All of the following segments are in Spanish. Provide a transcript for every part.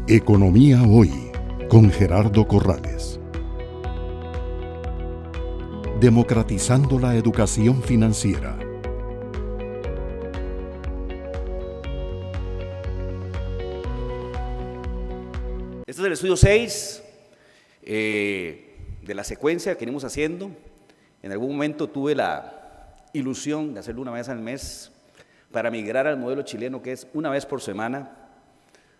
Economía Hoy, con Gerardo Corrales. Democratizando la educación financiera. Este es el estudio 6 de la secuencia que venimos haciendo. En algún momento tuve la ilusión de hacerlo una vez al mes para migrar al modelo chileno, que es una vez por semana.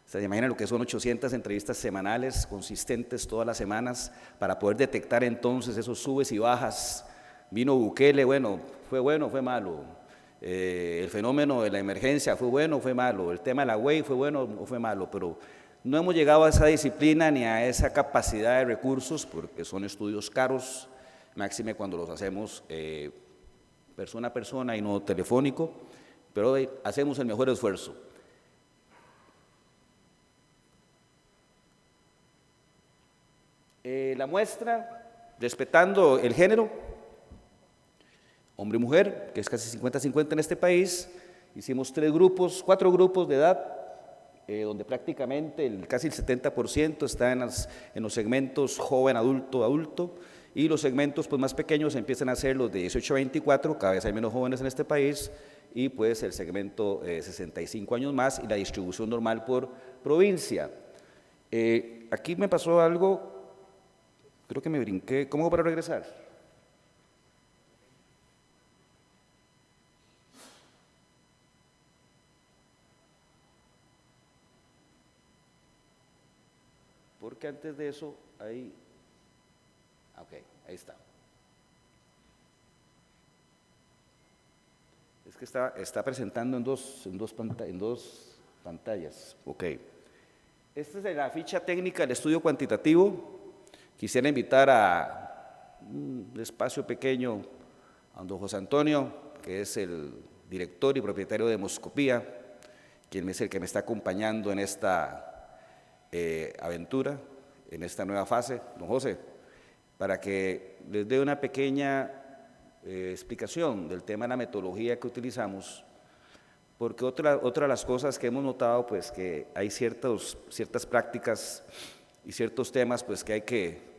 Se imaginan lo que son 800 entrevistas semanales, consistentes todas las semanas, para poder detectar entonces esos subes y bajas. Vino Bukele, bueno, fue malo. El fenómeno de la emergencia fue bueno o fue malo. El tema de la WEI fue bueno o fue malo, pero no hemos llegado a esa disciplina ni a esa capacidad de recursos, porque son estudios caros, máxime cuando los hacemos persona a persona y no telefónico, pero hacemos el mejor esfuerzo. La muestra, respetando el género, hombre y mujer, que es casi 50-50 en este país, hicimos 4 grupos de edad, donde prácticamente casi el 70% está en los segmentos joven, adulto, adulto, y los segmentos pues, más pequeños empiezan a ser los de 18 a 24, cada vez hay menos jóvenes en este país, y pues el segmento 65 años más, y la distribución normal por provincia. Aquí me pasó algo, creo que me brinqué. ¿Cómo hago para regresar? Porque antes de eso, ahí... Ok, ahí está. Es que está presentando en dos pantallas. Ok. Esta es la ficha técnica del estudio cuantitativo. Quisiera invitar a un espacio pequeño a don José Antonio, que es el director y propietario de Demoscopía, quien es el que me está acompañando en esta aventura, en esta nueva fase. Don José, para que les dé una pequeña explicación del tema de la metodología que utilizamos, porque otra de las cosas que hemos notado, pues que hay ciertas prácticas y ciertos temas pues que hay que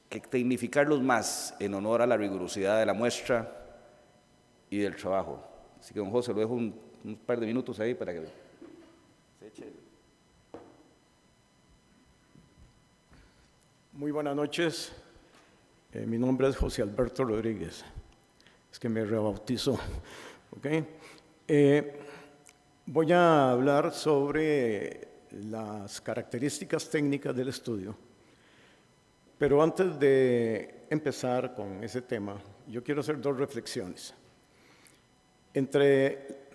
tecnificarlos más en honor a la rigurosidad de la muestra y del trabajo. Así que don José, lo dejo un par de minutos ahí para que se eche. Muy buenas noches, mi nombre es José Alberto Rodríguez, es que me rebautizó. ¿Okay? Voy a hablar sobre las características técnicas del estudio, pero antes de empezar con ese tema, yo quiero hacer 2 reflexiones. Entre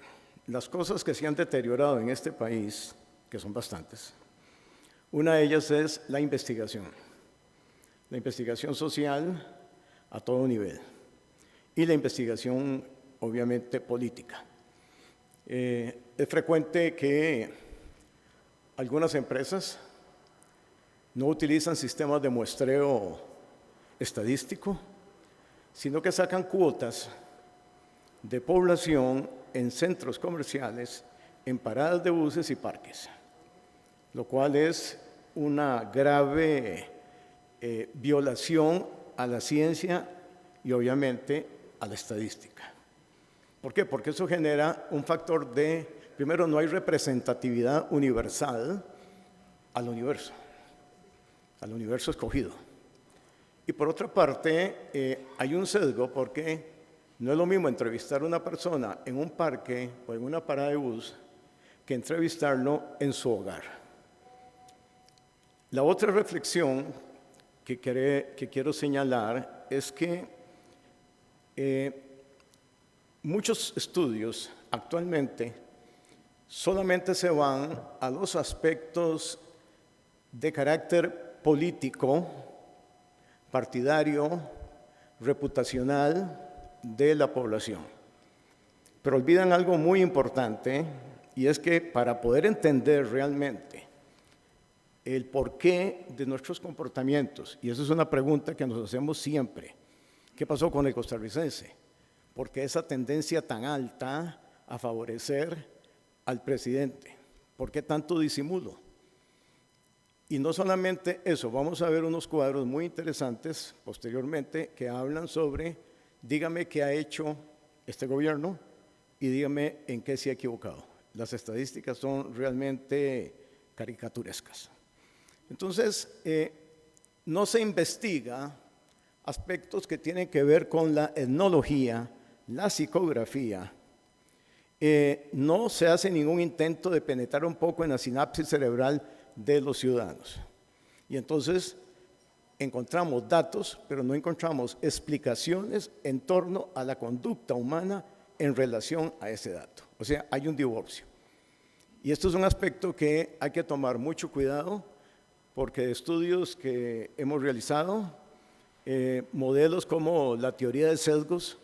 las cosas que se han deteriorado en este país, que son bastantes, una de ellas es la investigación social a todo nivel y la investigación, obviamente, política. Es frecuente que algunas empresas no utilizan sistemas de muestreo estadístico, sino que sacan cuotas de población en centros comerciales, en paradas de buses y parques, lo cual es una grave violación a la ciencia y obviamente a la estadística. ¿Por qué? Porque eso genera un factor de, primero, no hay representatividad universal al universo escogido. Y por otra parte, hay un sesgo porque no es lo mismo entrevistar a una persona en un parque o en una parada de bus que entrevistarlo en su hogar. La otra reflexión que quiero señalar es que muchos estudios actualmente solamente se van a los aspectos de carácter político, partidario, reputacional de la población. Pero olvidan algo muy importante, y es que para poder entender realmente el porqué de nuestros comportamientos, y esa es una pregunta que nos hacemos siempre, ¿qué pasó con el costarricense? ¿Por qué esa tendencia tan alta a favorecer al presidente? ¿Por qué tanto disimulo? Y no solamente eso, vamos a ver unos cuadros muy interesantes posteriormente que hablan sobre, dígame qué ha hecho este gobierno y dígame en qué se ha equivocado. Las estadísticas son realmente caricaturescas. Entonces, no se investiga aspectos que tienen que ver con la etnología, la psicografía. No se hace ningún intento de penetrar un poco en la sinapsis cerebral de los ciudadanos. Y entonces encontramos datos, pero no encontramos explicaciones en torno a la conducta humana en relación a ese dato. O sea, hay un divorcio. Y esto es un aspecto que hay que tomar mucho cuidado, porque estudios que hemos realizado, modelos como la teoría de sesgos,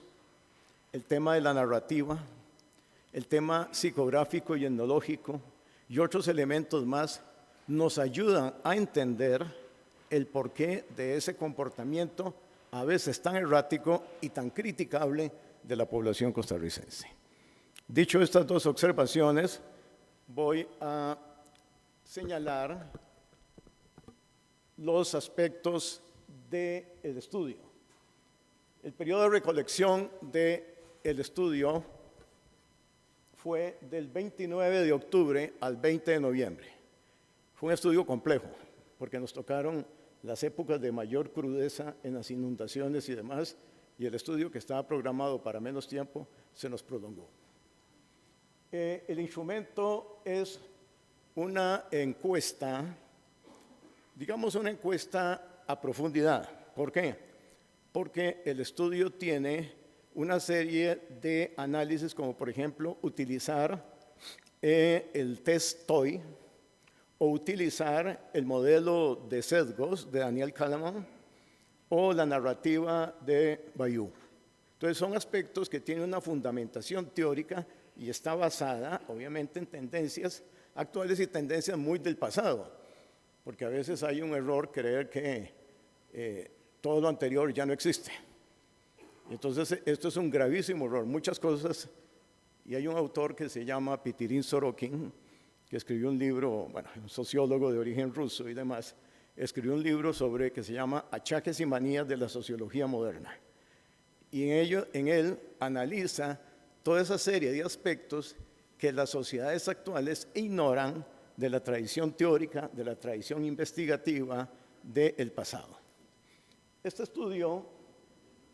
el tema de la narrativa, el tema psicográfico y etnológico y otros elementos más, nos ayudan a entender el porqué de ese comportamiento a veces tan errático y tan criticable de la población costarricense. Dicho estas dos observaciones, voy a señalar los aspectos del estudio. El periodo de recolección del estudio fue del 29 de octubre al 20 de noviembre. Fue un estudio complejo, porque nos tocaron las épocas de mayor crudeza en las inundaciones y demás, y el estudio que estaba programado para menos tiempo se nos prolongó. El instrumento es una encuesta, digamos una encuesta a profundidad. ¿Por qué? Porque el estudio tiene una serie de análisis, como por ejemplo utilizar el test TOEI o utilizar el modelo de sesgos de Daniel Kahneman o la narrativa de Bayou. Entonces son aspectos que tienen una fundamentación teórica y está basada obviamente en tendencias actuales y tendencias muy del pasado, porque a veces hay un error creer que todo lo anterior ya no existe. Entonces esto es un gravísimo error, muchas cosas, y hay un autor que se llama Pitirin Sorokin, que escribió un libro, bueno, un sociólogo de origen ruso y demás, escribió un libro sobre que se llama Achaques y manías de la sociología moderna. Y en él analiza toda esa serie de aspectos que las sociedades actuales ignoran de la tradición teórica, de la tradición investigativa del pasado. Este estudio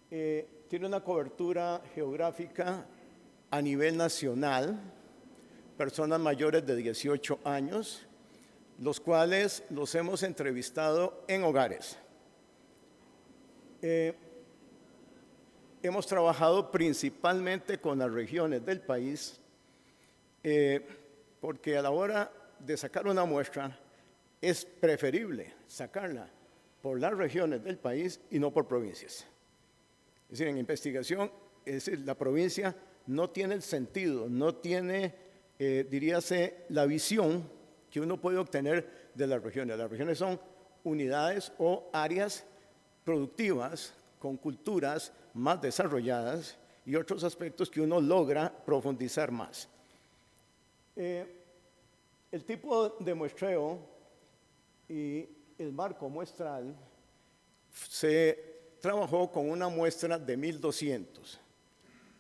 tiene una cobertura geográfica a nivel nacional, personas mayores de 18 años, los cuales los hemos entrevistado en hogares. Hemos trabajado principalmente con las regiones del país, porque a la hora de sacar una muestra es preferible sacarla por las regiones del país y no por provincias. Es decir, en investigación, la provincia no tiene el sentido, no tiene diríase, la visión que uno puede obtener de las regiones. Las regiones son unidades o áreas productivas con culturas más desarrolladas y otros aspectos que uno logra profundizar más. El tipo de muestreo y el marco muestral se trabajó con una muestra de 1,200.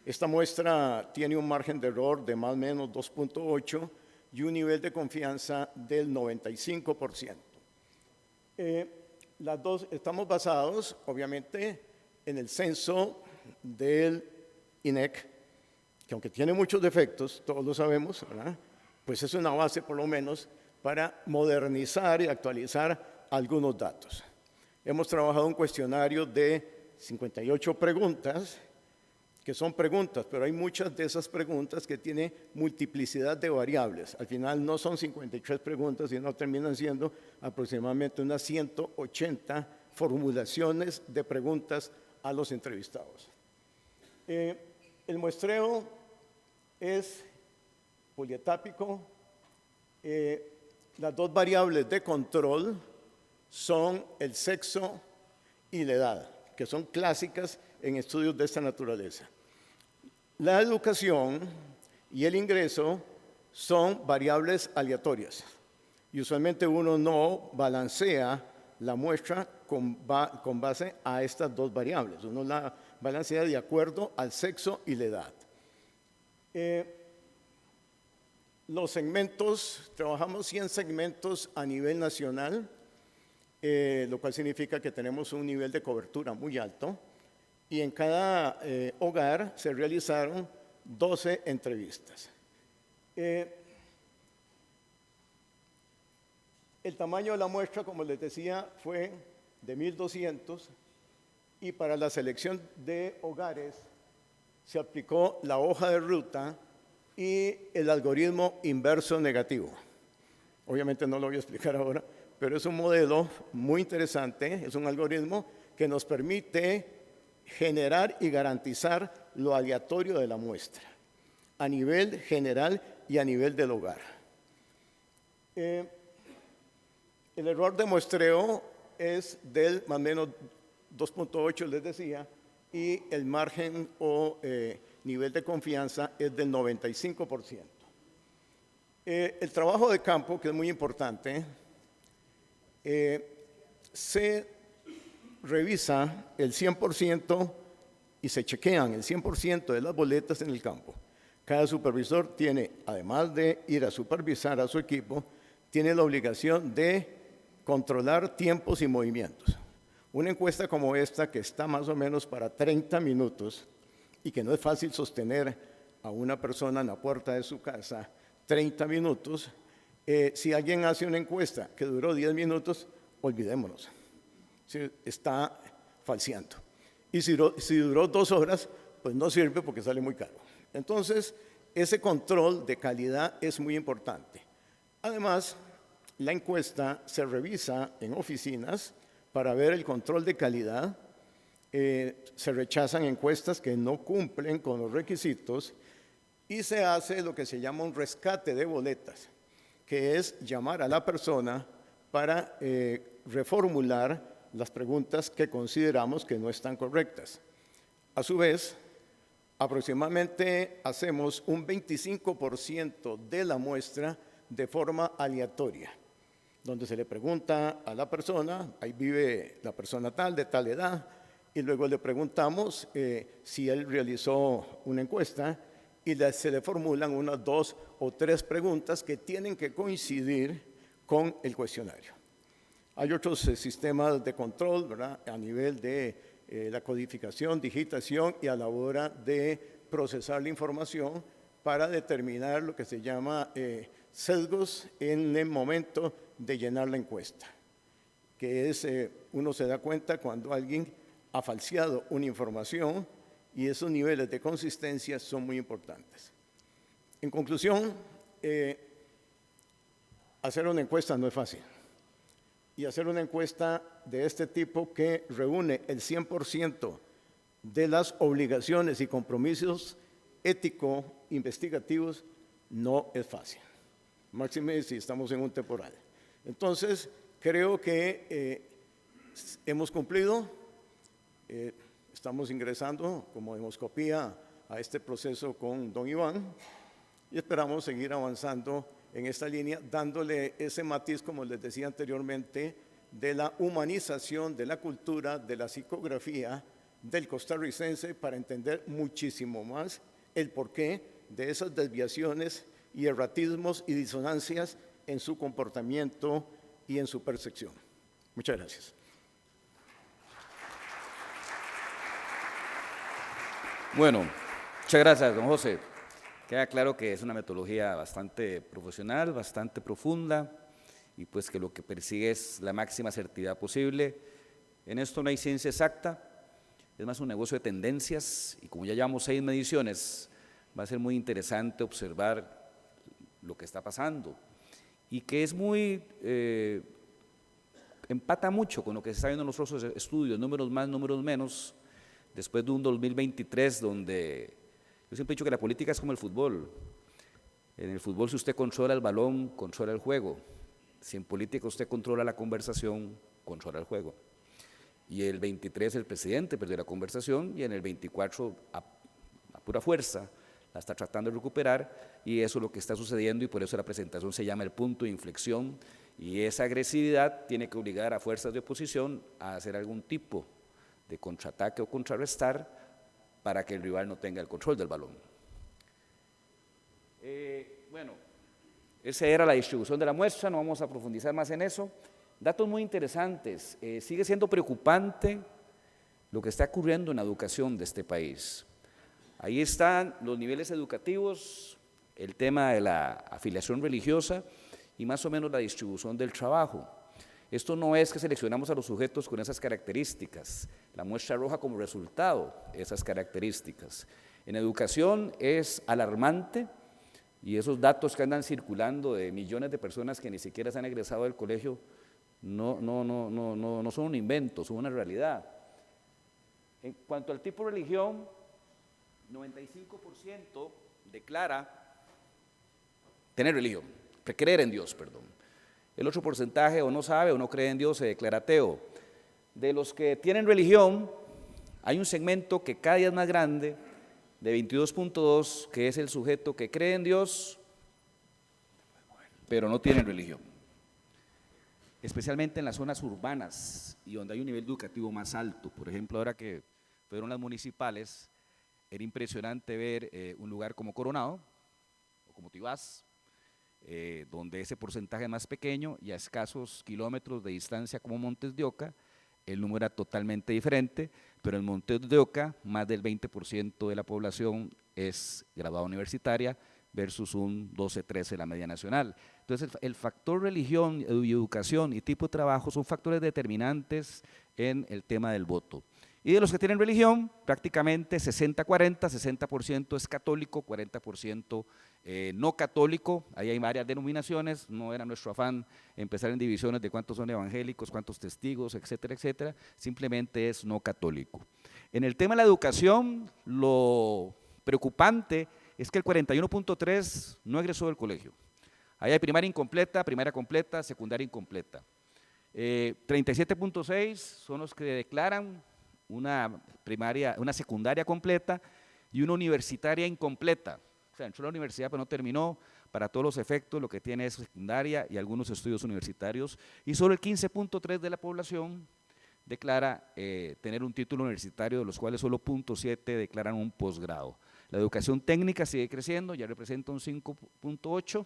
Esta muestra tiene un margen de error de más o menos 2.8 y un nivel de confianza del 95%. Las dos estamos basados, obviamente, en el censo del INEC, que aunque tiene muchos defectos, todos lo sabemos, ¿verdad? Pues es una base por lo menos para modernizar y actualizar algunos datos. Hemos trabajado un cuestionario de 58 preguntas, que son preguntas, pero hay muchas de esas preguntas que tienen multiplicidad de variables. Al final no son 53 preguntas, sino terminan siendo aproximadamente unas 180 formulaciones de preguntas a los entrevistados. El muestreo es polietápico. Las dos variables de control son el sexo y la edad, que son clásicas en estudios de esta naturaleza. La educación y el ingreso son variables aleatorias. Y usualmente uno no balancea la muestra con base a estas dos variables. Uno la balancea de acuerdo al sexo y la edad. Los segmentos, trabajamos 100 segmentos a nivel nacional, lo cual significa que tenemos un nivel de cobertura muy alto. Y en cada hogar se realizaron 12 entrevistas. El tamaño de la muestra, como les decía, fue de 1.200 y para la selección de hogares se aplicó la hoja de ruta y el algoritmo inverso negativo. Obviamente no lo voy a explicar ahora, pero es un modelo muy interesante, es un algoritmo que nos permite generar y garantizar lo aleatorio de la muestra, a nivel general y a nivel del hogar. El error de muestreo es del más o menos 2.8, les decía, y el margen o nivel de confianza es del 95%. El trabajo de campo, que es muy importante, se revisa el 100% y se chequean el 100% de las boletas en el campo. Cada supervisor tiene, además de ir a supervisar a su equipo, tiene la obligación de controlar tiempos y movimientos. Una encuesta como esta, que está más o menos para 30 minutos y que no es fácil sostener a una persona en la puerta de su casa 30 minutos, si alguien hace una encuesta que duró 10 minutos, olvidémonos. Está falseando. Y si duró 2 horas, pues no sirve porque sale muy caro. Entonces, ese control de calidad es muy importante. Además, la encuesta se revisa en oficinas para ver el control de calidad. Se rechazan encuestas que no cumplen con los requisitos y se hace lo que se llama un rescate de boletas, que es llamar a la persona para reformular las preguntas que consideramos que no están correctas. A su vez, aproximadamente hacemos un 25% de la muestra de forma aleatoria, donde se le pregunta a la persona, ahí vive la persona tal, de tal edad, y luego le preguntamos si él realizó una encuesta y se le formulan unas 2 o 3 preguntas que tienen que coincidir con el cuestionario. Hay otros sistemas de control, ¿verdad?, a nivel de la codificación, digitación y a la hora de procesar la información para determinar lo que se llama sesgos en el momento de llenar la encuesta, que es, uno se da cuenta cuando alguien ha falseado una información y esos niveles de consistencia son muy importantes. En conclusión, hacer una encuesta no es fácil. Y hacer una encuesta de este tipo que reúne el 100% de las obligaciones y compromisos ético-investigativos no es fácil. Máxime si estamos en un temporal. Entonces, creo que hemos cumplido, estamos ingresando como demoscopía a este proceso con don Iván y esperamos seguir avanzando en esta línea, dándole ese matiz, como les decía anteriormente, de la humanización de la cultura, de la psicografía del costarricense para entender muchísimo más el porqué de esas desviaciones y erratismos y disonancias en su comportamiento y en su percepción. Muchas gracias. Bueno, muchas gracias, don José. Queda claro que es una metodología bastante profesional, bastante profunda, y pues que lo que persigue es la máxima certidumbre posible. En esto no hay ciencia exacta, es más un negocio de tendencias, y como ya llevamos 6 mediciones, va a ser muy interesante observar lo que está pasando, y que es muy, empata mucho con lo que se está viendo en los otros estudios, números más, números menos, después de un 2023 donde yo siempre he dicho que la política es como el fútbol. En el fútbol, si usted controla el balón, controla el juego. Si en política usted controla la conversación, controla el juego. Y el 23 el presidente perdió la conversación y en el 24 a pura fuerza la está tratando de recuperar, y eso es lo que está sucediendo, y por eso la presentación se llama el punto de inflexión, Y esa agresividad tiene que obligar a fuerzas de oposición a hacer algún tipo de contraataque o contrarrestar para que el rival no tenga el control del balón. Bueno, esa era la distribución de la muestra, no vamos a profundizar más en eso. Datos muy interesantes, sigue siendo preocupante lo que está ocurriendo en la educación de este país. Ahí están los niveles educativos, el tema de la afiliación religiosa y más o menos la distribución del trabajo. Esto no es que seleccionamos a los sujetos con esas características, la muestra arroja como resultado esas características. En educación es alarmante y esos datos que andan circulando de millones de personas que ni siquiera se han egresado del colegio no son un invento, son una realidad. En cuanto al tipo de religión, 95% declara tener religión, creer en Dios, perdón. El otro porcentaje o no sabe o no cree en Dios, se declara ateo. De los que tienen religión, hay un segmento que cada día es más grande, de 22.2, que es el sujeto que cree en Dios, pero no tiene religión. Especialmente en las zonas urbanas y donde hay un nivel educativo más alto. Por ejemplo, ahora que fueron las municipales, era impresionante ver un lugar como Coronado, o como Tibás, donde ese porcentaje es más pequeño y a escasos kilómetros de distancia como Montes de Oca, el número era totalmente diferente, pero en Montes de Oca más del 20% de la población es graduada universitaria versus un 12-13 la media nacional. Entonces el factor religión y educación y tipo de trabajo son factores determinantes en el tema del voto. Y de los que tienen religión, prácticamente 60-40, 60% es católico, 40% no católico, ahí hay varias denominaciones, no era nuestro afán empezar en divisiones de cuántos son evangélicos, cuántos testigos, etcétera, etcétera, simplemente es no católico. En el tema de la educación, lo preocupante es que el 41.3 no egresó del colegio. Ahí hay primaria incompleta, primaria completa, secundaria incompleta. 37.6 son los que declaran una secundaria completa y una universitaria incompleta. O sea, entró a la universidad pero no terminó, para todos los efectos lo que tiene es secundaria y algunos estudios universitarios, y solo el 15.3 de la población declara tener un título universitario, de los cuales solo 0.7 declaran un posgrado. La educación técnica sigue creciendo, ya representa un 5.8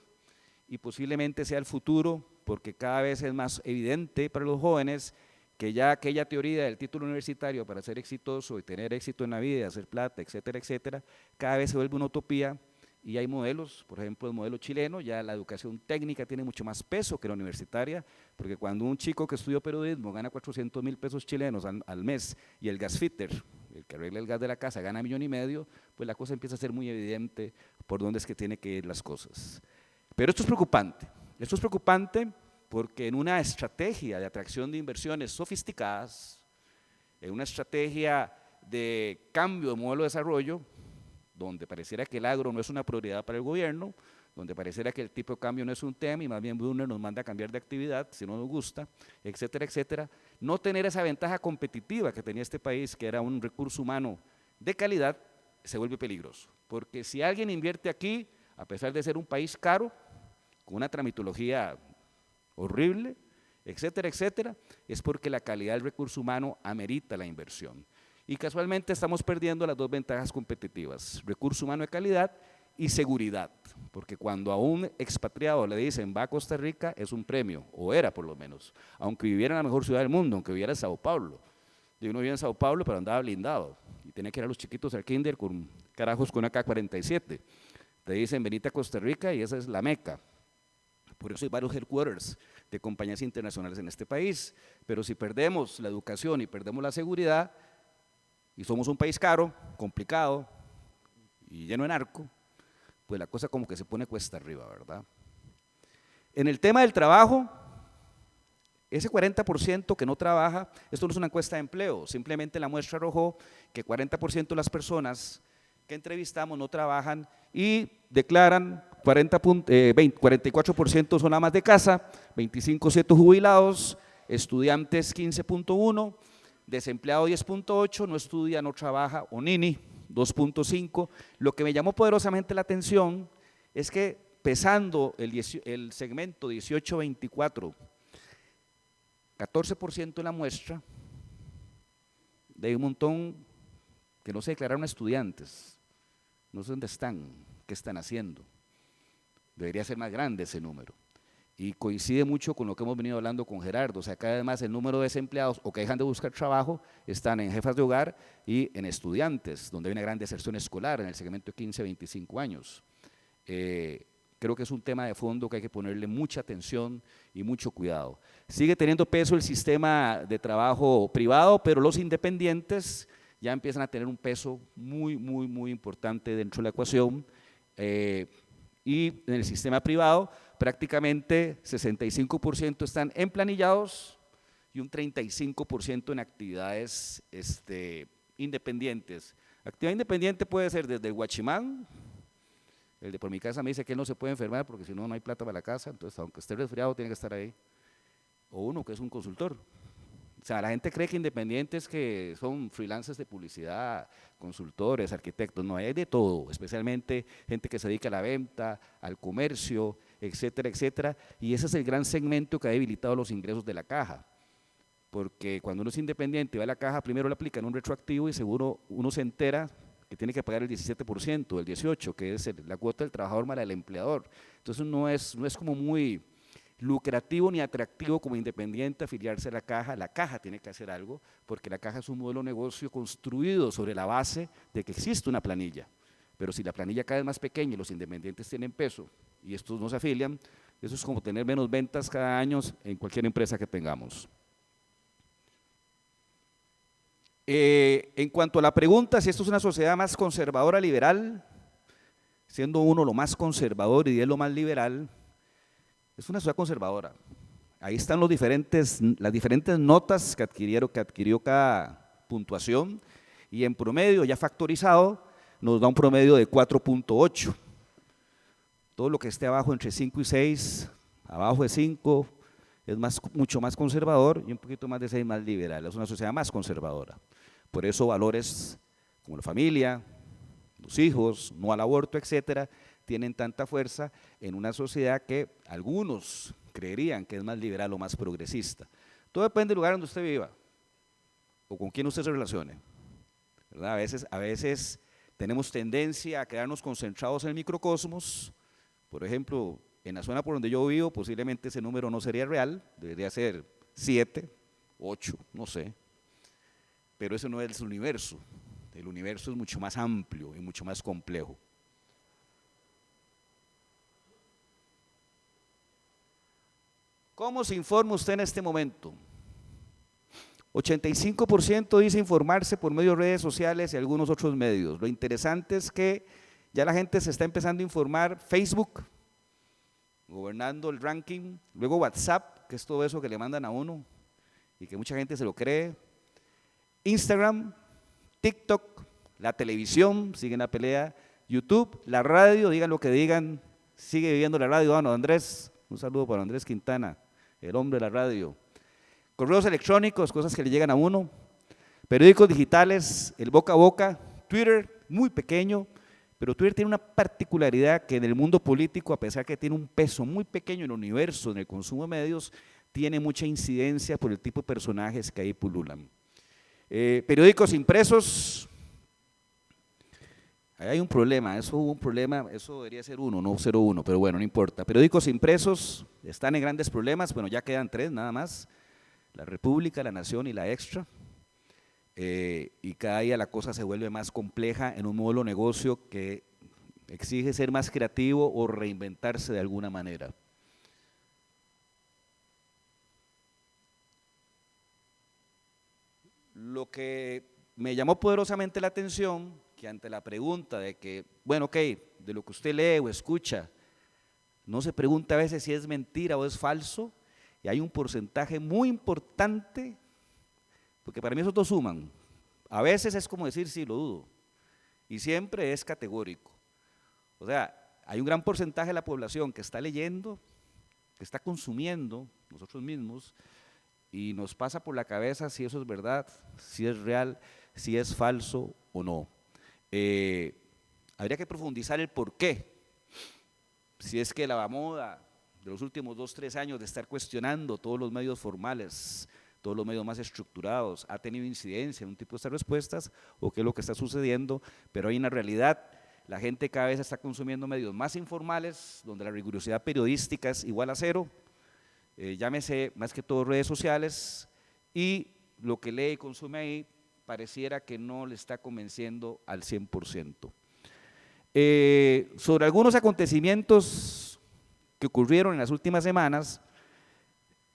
y posiblemente sea el futuro, porque cada vez es más evidente para los jóvenes que ya aquella teoría del título universitario para ser exitoso y tener éxito en la vida, hacer plata, etcétera, etcétera, cada vez se vuelve una utopía y hay modelos, por ejemplo el modelo chileno, ya la educación técnica tiene mucho más peso que la universitaria, porque cuando un chico que estudió periodismo gana 400.000 pesos chilenos al mes y el gasfitter, el que arregla el gas de la casa, gana 1,5 millones, pues la cosa empieza a ser muy evidente por dónde es que tiene que ir las cosas. Pero esto es preocupante porque en una estrategia de atracción de inversiones sofisticadas, en una estrategia de cambio de modelo de desarrollo, donde pareciera que el agro no es una prioridad para el gobierno, donde pareciera que el tipo de cambio no es un tema y más bien Brunner nos manda a cambiar de actividad si no nos gusta, etcétera, etcétera, no tener esa ventaja competitiva que tenía este país, que era un recurso humano de calidad, se vuelve peligroso. Porque si alguien invierte aquí, a pesar de ser un país caro, con una tramitología horrible, etcétera, etcétera, es porque la calidad del recurso humano amerita la inversión. Y casualmente estamos perdiendo las dos ventajas competitivas, recurso humano de calidad y seguridad, porque cuando a un expatriado le dicen va a Costa Rica es un premio, o era por lo menos, aunque viviera en la mejor ciudad del mundo, aunque viviera en Sao Paulo. Yo no vivía en Sao Paulo, pero andaba blindado y tenía que ir a los chiquitos al kinder con carajos con AK-47. Te dicen venite a Costa Rica y esa es la meca. Por eso hay varios headquarters de compañías internacionales en este país, pero si perdemos la educación y perdemos la seguridad, y somos un país caro, complicado y lleno de narco, pues la cosa como que se pone cuesta arriba, ¿verdad? En el tema del trabajo, ese 40% que no trabaja, esto no es una encuesta de empleo, simplemente la muestra arrojó que 40% de las personas que entrevistamos no trabajan y declaran 44% son amas de casa, 25% jubilados, estudiantes 15.1%, desempleado 10.8%, no estudia, no trabaja, o nini 2.5%. Lo que me llamó poderosamente la atención es que pesando el segmento 18-24 14% de la muestra, de un montón que no se declararon estudiantes, no sé dónde están, qué están haciendo. Debería ser más grande ese número. Y coincide mucho con lo que hemos venido hablando con Gerardo, o sea, cada vez más el número de desempleados o que dejan de buscar trabajo están en jefas de hogar y en estudiantes, donde hay una gran deserción escolar en el segmento de 15 a 25 años. Creo que es un tema de fondo que hay que ponerle mucha atención y mucho cuidado. Sigue teniendo peso el sistema de trabajo privado, pero los independientes ya empiezan a tener un peso muy importante dentro de la ecuación. Y en el sistema privado, prácticamente 65% están emplanillados y un 35% en actividades independientes. Actividad independiente puede ser desde el guachimán. El de por mi casa me dice que él no se puede enfermar porque si no, no hay plata para la casa, entonces aunque esté resfriado tiene que estar ahí. O uno que es un consultor. O sea, la gente cree que independientes que son freelancers de publicidad, consultores, arquitectos, no, hay de todo, especialmente gente que se dedica a la venta, al comercio, etcétera, etcétera, y ese es el gran segmento que ha debilitado los ingresos de la caja, porque cuando uno es independiente y va a la caja, primero le aplican un retroactivo y seguro uno se entera que tiene que pagar el 17%, el 18%, que es la cuota del trabajador más el empleador. Entonces no es como muy lucrativo ni atractivo como independiente afiliarse a la caja tiene que hacer algo, porque la caja es un modelo de negocio construido sobre la base de que existe una planilla, pero si la planilla cada vez más pequeña y los independientes tienen peso y estos no se afilian, eso es como tener menos ventas cada año en cualquier empresa que tengamos. En cuanto a la pregunta si esto es una sociedad más conservadora liberal, siendo uno lo más conservador y 10 lo más liberal, es una sociedad conservadora. Ahí están las diferentes notas que adquirió cada puntuación y en promedio ya factorizado nos da un promedio de 4.8. Todo lo que esté abajo entre 5 y 6, abajo de 5 es mucho más conservador y un poquito más de 6 más liberal, es una sociedad más conservadora. Por eso valores como la familia, los hijos, no al aborto, etcétera, tienen tanta fuerza en una sociedad que algunos creerían que es más liberal o más progresista. Todo depende del lugar donde usted viva o con quién usted se relacione, ¿verdad? A veces tenemos tendencia a quedarnos concentrados en el microcosmos. Por ejemplo, en la zona por donde yo vivo, posiblemente ese número no sería real, debería ser 7, 8, no sé, pero eso no es el universo es mucho más amplio y mucho más complejo. ¿Cómo se informa usted en este momento? 85% dice informarse por medio de redes sociales y algunos otros medios. Lo interesante es que ya la gente se está empezando a informar. Facebook, gobernando el ranking, luego WhatsApp, que es todo eso que le mandan a uno y que mucha gente se lo cree, Instagram, TikTok, la televisión, sigue en la pelea, YouTube, la radio, digan lo que digan, sigue viviendo la radio. Bueno, Andrés, un saludo para Andrés Quintana, el hombre de la radio. Correos electrónicos, cosas que le llegan a uno, periódicos digitales, el boca a boca, Twitter, muy pequeño, pero Twitter tiene una particularidad que en el mundo político, a pesar que tiene un peso muy pequeño en el universo, en el consumo de medios, tiene mucha incidencia por el tipo de personajes que ahí pululan. Periódicos impresos, ahí hay un problema, eso debería ser 1, no 0,1, pero bueno, no importa. Periódicos impresos están en grandes problemas, bueno, ya quedan 3 nada más, La República, La Nación y La Extra, y cada día la cosa se vuelve más compleja en un modelo de negocio que exige ser más creativo o reinventarse de alguna manera. Lo que me llamó poderosamente la atención, que ante la pregunta de que, bueno, ok, de lo que usted lee o escucha, no se pregunta a veces si es mentira o es falso, y hay un porcentaje muy importante, porque para mí esos dos suman. A veces es como decir sí, lo dudo, y siempre es categórico. O sea, hay un gran porcentaje de la población que está leyendo, que está consumiendo nosotros mismos, y nos pasa por la cabeza si eso es verdad, si es real, si es falso o no. Habría que profundizar el por qué. Si es que la moda de los últimos 2, 3 años de estar cuestionando todos los medios formales, todos los medios más estructurados, ha tenido incidencia en un tipo de estas respuestas o qué es lo que está sucediendo, pero hay una realidad, la gente cada vez está consumiendo medios más informales, donde la rigurosidad periodística es igual a cero, llámese más que todo redes sociales, y lo que lee y consume ahí pareciera que no le está convenciendo al 100%. Sobre algunos acontecimientos que ocurrieron en las últimas semanas,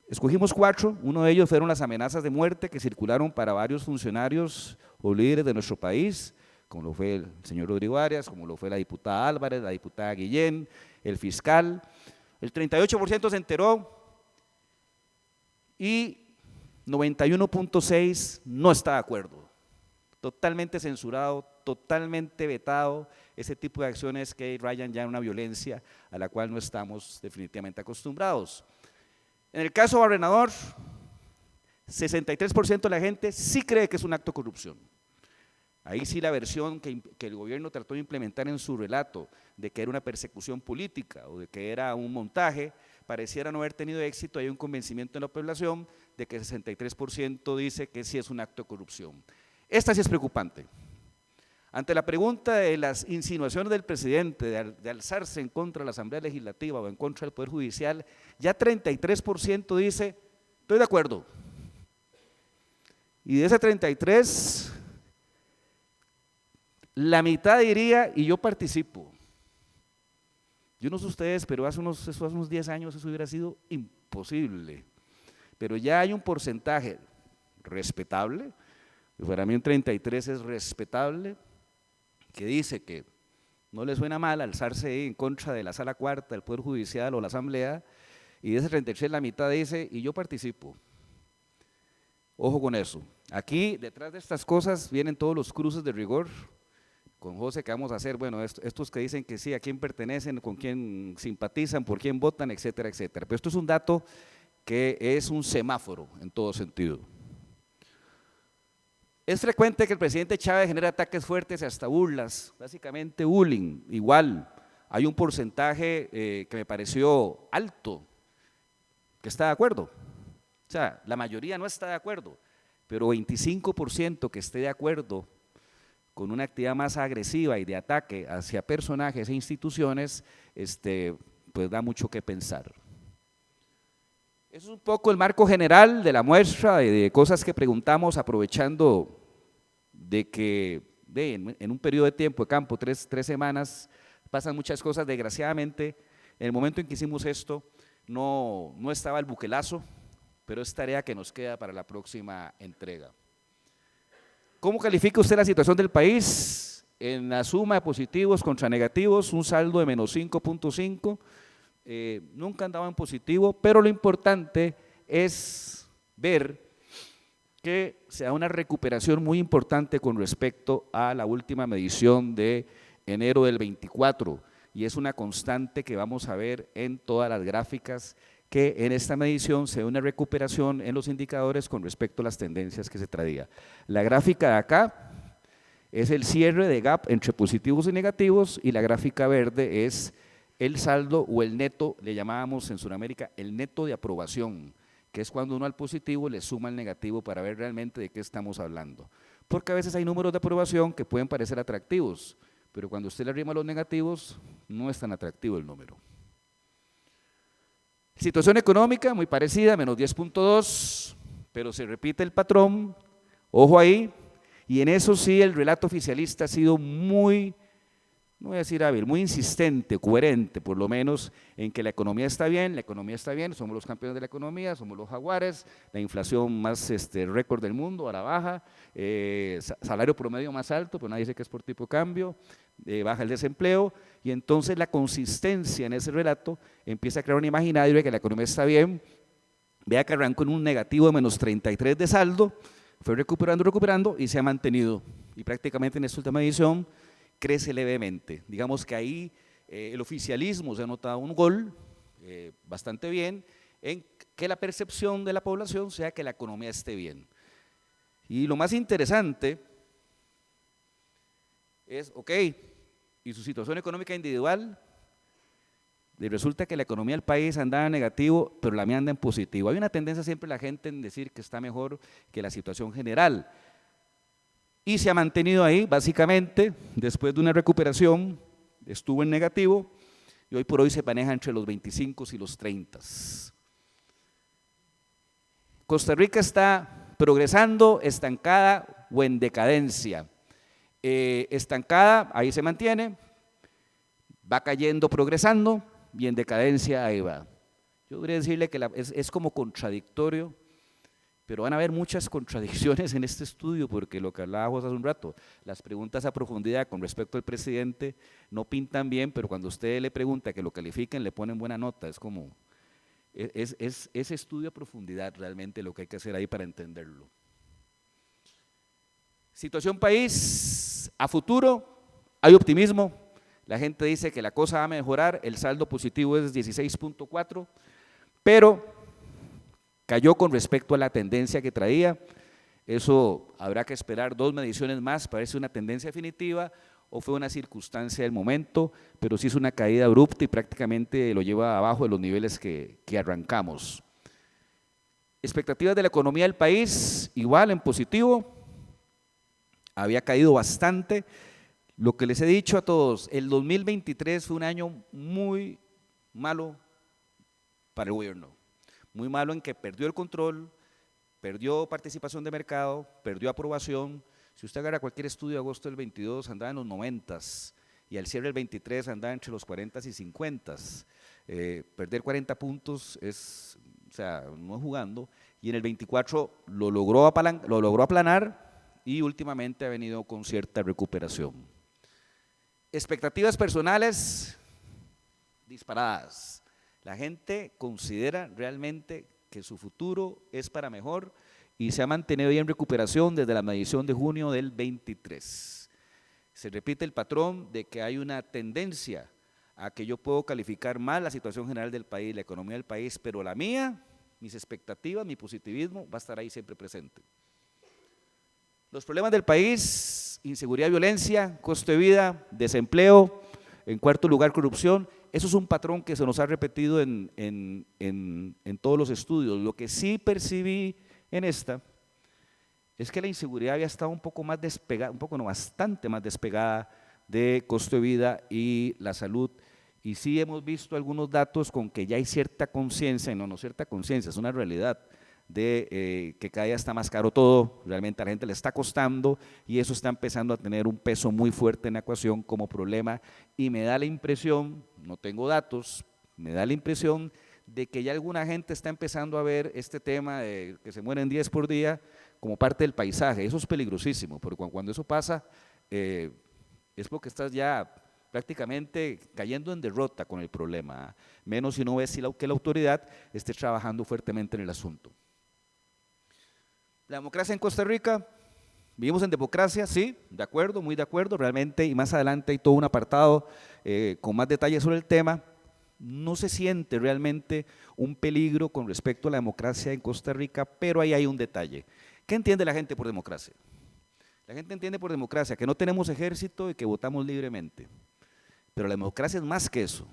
escogimos 4, uno de ellos fueron las amenazas de muerte que circularon para varios funcionarios o líderes de nuestro país, como lo fue el señor Rodrigo Arias, como lo fue la diputada Álvarez, la diputada Guillén, el fiscal. El 38% se enteró y 91.6% no está de acuerdo. Totalmente censurado, totalmente vetado, ese tipo de acciones que rayan ya en una violencia a la cual no estamos definitivamente acostumbrados. En el caso Barrenador, 63% de la gente sí cree que es un acto de corrupción. Ahí sí la versión que el gobierno trató de implementar en su relato de que era una persecución política o de que era un montaje, pareciera no haber tenido éxito. Hay un convencimiento en la población de que el 63% dice que sí es un acto de corrupción. Esta sí es preocupante. Ante la pregunta de las insinuaciones del presidente de alzarse en contra de la Asamblea Legislativa o en contra del Poder Judicial, ya 33% dice, estoy de acuerdo. Y de ese 33%, la mitad diría, y yo participo. Yo no sé ustedes, pero hace unos 10 años eso hubiera sido imposible. Pero ya hay un porcentaje respetable, y para mí un 33% es respetable, que dice que no le suena mal alzarse en contra de la Sala Cuarta, del Poder Judicial o la Asamblea, y de ese 33% la mitad dice, y yo participo. Ojo con eso. Aquí, detrás de estas cosas, vienen todos los cruces de rigor. Con José, ¿qué vamos a hacer? Bueno, estos que dicen que sí, a quién pertenecen, con quién simpatizan, por quién votan, etcétera, etcétera. Pero esto es un dato que es un semáforo en todo sentido. Es frecuente que el presidente Chávez genere ataques fuertes y hasta burlas, básicamente bullying. Igual, hay un porcentaje que me pareció alto, que está de acuerdo. O sea, la mayoría no está de acuerdo, pero 25% que esté de acuerdo con una actividad más agresiva y de ataque hacia personajes e instituciones, pues da mucho que pensar. Eso es un poco el marco general de la muestra, de cosas que preguntamos, aprovechando de que en un periodo de tiempo de campo, tres semanas, pasan muchas cosas. Desgraciadamente, en el momento en que hicimos esto, no estaba el buquelazo, pero es tarea que nos queda para la próxima entrega. ¿Cómo califica usted la situación del país? En la suma de positivos contra negativos, un saldo de menos 5.5, nunca andaba en positivo, pero lo importante es ver que se da una recuperación muy importante con respecto a la última medición de enero del 24, y es una constante que vamos a ver en todas las gráficas, que en esta medición se ve una recuperación en los indicadores con respecto a las tendencias que se traía. La gráfica de acá es el cierre de gap entre positivos y negativos, y la gráfica verde es el saldo o el neto, le llamábamos en Sudamérica el neto de aprobación, que es cuando uno al positivo le suma el negativo para ver realmente de qué estamos hablando. Porque a veces hay números de aprobación que pueden parecer atractivos, pero cuando usted le arrima los negativos, no es tan atractivo el número. Situación económica muy parecida, menos 10.2, pero se repite el patrón, ojo ahí, y en eso sí el relato oficialista ha sido muy, no voy a decir hábil, muy insistente, coherente por lo menos, en que la economía está bien, somos los campeones de la economía, somos los jaguares, la inflación más récord del mundo, ahora baja, salario promedio más alto, pero nadie dice que es por tipo de cambio, baja el desempleo, y entonces la consistencia en ese relato empieza a crear un imaginario de que la economía está bien. Vea que arrancó en un negativo de menos 33 de saldo, fue recuperando y se ha mantenido, y prácticamente en esta última edición crece levemente. Digamos que ahí el oficialismo se ha notado un gol bastante bien en que la percepción de la población sea que la economía esté bien. Y lo más interesante es, ok, y su situación económica individual, y resulta que la economía del país andaba en negativo, pero la mía anda en positivo. Hay una tendencia siempre la gente en decir que está mejor que la situación general. Y se ha mantenido ahí, básicamente, después de una recuperación, estuvo en negativo, y hoy por hoy se maneja entre los 25 y los 30. Costa Rica está progresando, estancada o en decadencia. Estancada, ahí se mantiene, va cayendo, progresando, y en decadencia ahí va. Yo podría decirle que es como contradictorio, pero van a haber muchas contradicciones en este estudio, porque lo que hablábamos hace un rato, las preguntas a profundidad con respecto al presidente no pintan bien, pero cuando usted le pregunta que lo califiquen, le ponen buena nota. Es como, es estudio a profundidad realmente lo que hay que hacer ahí para entenderlo. Situación país, a futuro, hay optimismo. La gente dice que la cosa va a mejorar, el saldo positivo es 16.4, pero cayó con respecto a la tendencia que traía. Eso habrá que esperar 2 mediciones más para ver si es una tendencia definitiva o fue una circunstancia del momento, pero sí es una caída abrupta y prácticamente lo lleva abajo de los niveles que arrancamos. Expectativas de la economía del país, igual en positivo, había caído bastante. Lo que les he dicho a todos, el 2023 fue un año muy malo para el gobierno, muy malo en que perdió el control, perdió participación de mercado, perdió aprobación. Si usted agarra cualquier estudio de agosto del 22, andaba en los 90s, y al cierre del 23 andaba entre los 40s y 50s. Perder 40 puntos es, o sea, no es jugando, y en el 24 lo logró aplanar, y últimamente ha venido con cierta recuperación. Expectativas personales disparadas. La gente considera realmente que su futuro es para mejor y se ha mantenido ahí en recuperación desde la medición de junio del 23. Se repite el patrón de que hay una tendencia a que yo puedo calificar mal la situación general del país, la economía del país, pero la mía, mis expectativas, mi positivismo va a estar ahí siempre presente. Los problemas del país: inseguridad, violencia, costo de vida, desempleo, en cuarto lugar corrupción. Eso es un patrón que se nos ha repetido en todos los estudios. Lo que sí percibí en esta es que la inseguridad había estado un poco más despegada, bastante más despegada de costo de vida y la salud. Y sí hemos visto algunos datos con que ya hay cierta conciencia, no cierta conciencia, es una realidad, de que cada día está más caro todo, realmente a la gente le está costando, y eso está empezando a tener un peso muy fuerte en la ecuación como problema, y me da la impresión, no tengo datos, me da la impresión de que ya alguna gente está empezando a ver este tema de que se mueren 10 por día como parte del paisaje. Eso es peligrosísimo, porque cuando eso pasa es porque estás ya prácticamente cayendo en derrota con el problema, menos si no ves que la autoridad esté trabajando fuertemente en el asunto. La democracia en Costa Rica, vivimos en democracia, sí, de acuerdo, muy de acuerdo, realmente, y más adelante hay todo un apartado con más detalles sobre el tema. No se siente realmente un peligro con respecto a la democracia en Costa Rica, pero ahí hay un detalle. ¿Qué entiende la gente por democracia? La gente entiende por democracia que no tenemos ejército y que votamos libremente, pero la democracia es más que eso,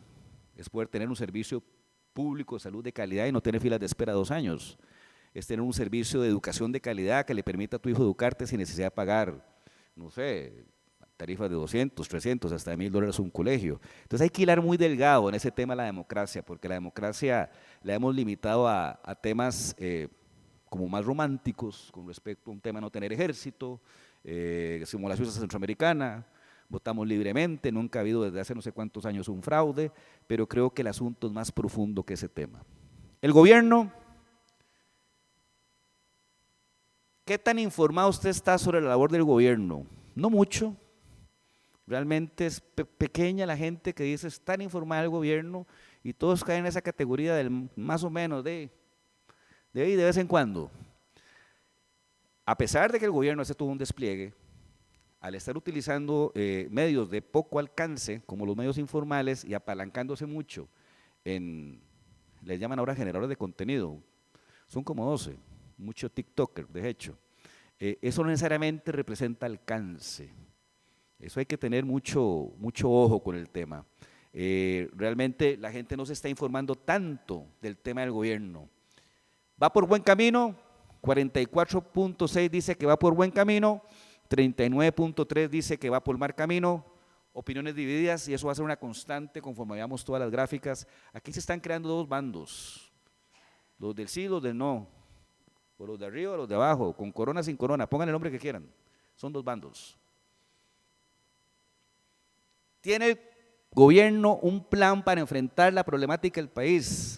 es poder tener un servicio público de salud de calidad y no tener filas de espera 2 años. Es tener un servicio de educación de calidad que le permita a tu hijo educarte sin necesidad de pagar, no sé, tarifas de 200, 300, hasta $1,000 un colegio. Entonces hay que hilar muy delgado en ese tema de la democracia, porque la democracia la hemos limitado a temas como más románticos con respecto a un tema de no tener ejército, como la Suiza centroamericana, votamos libremente, nunca ha habido desde hace no sé cuántos años un fraude, pero creo que el asunto es más profundo que ese tema. El gobierno, ¿qué tan informado usted está sobre la labor del gobierno? No mucho, realmente es pequeña la gente que dice estar informada del gobierno, y todos caen en esa categoría del más o menos de vez en cuando. A pesar de que el gobierno hace todo un despliegue, al estar utilizando medios de poco alcance, como los medios informales, y apalancándose mucho les llaman ahora generadores de contenido, son como 12, muchos TikTokers, de hecho. Eso no necesariamente representa alcance. Eso hay que tener mucho ojo con el tema. Realmente la gente no se está informando tanto del tema del gobierno. ¿Va por buen camino? 44.6 dice que va por buen camino, 39.3 dice que va por mal camino, opiniones divididas, y eso va a ser una constante conforme veamos todas las gráficas. Aquí se están creando dos bandos, los del sí y los del no, o los de arriba o los de abajo, con corona sin corona, pongan el nombre que quieran, son dos bandos. ¿Tiene el gobierno un plan para enfrentar la problemática del país?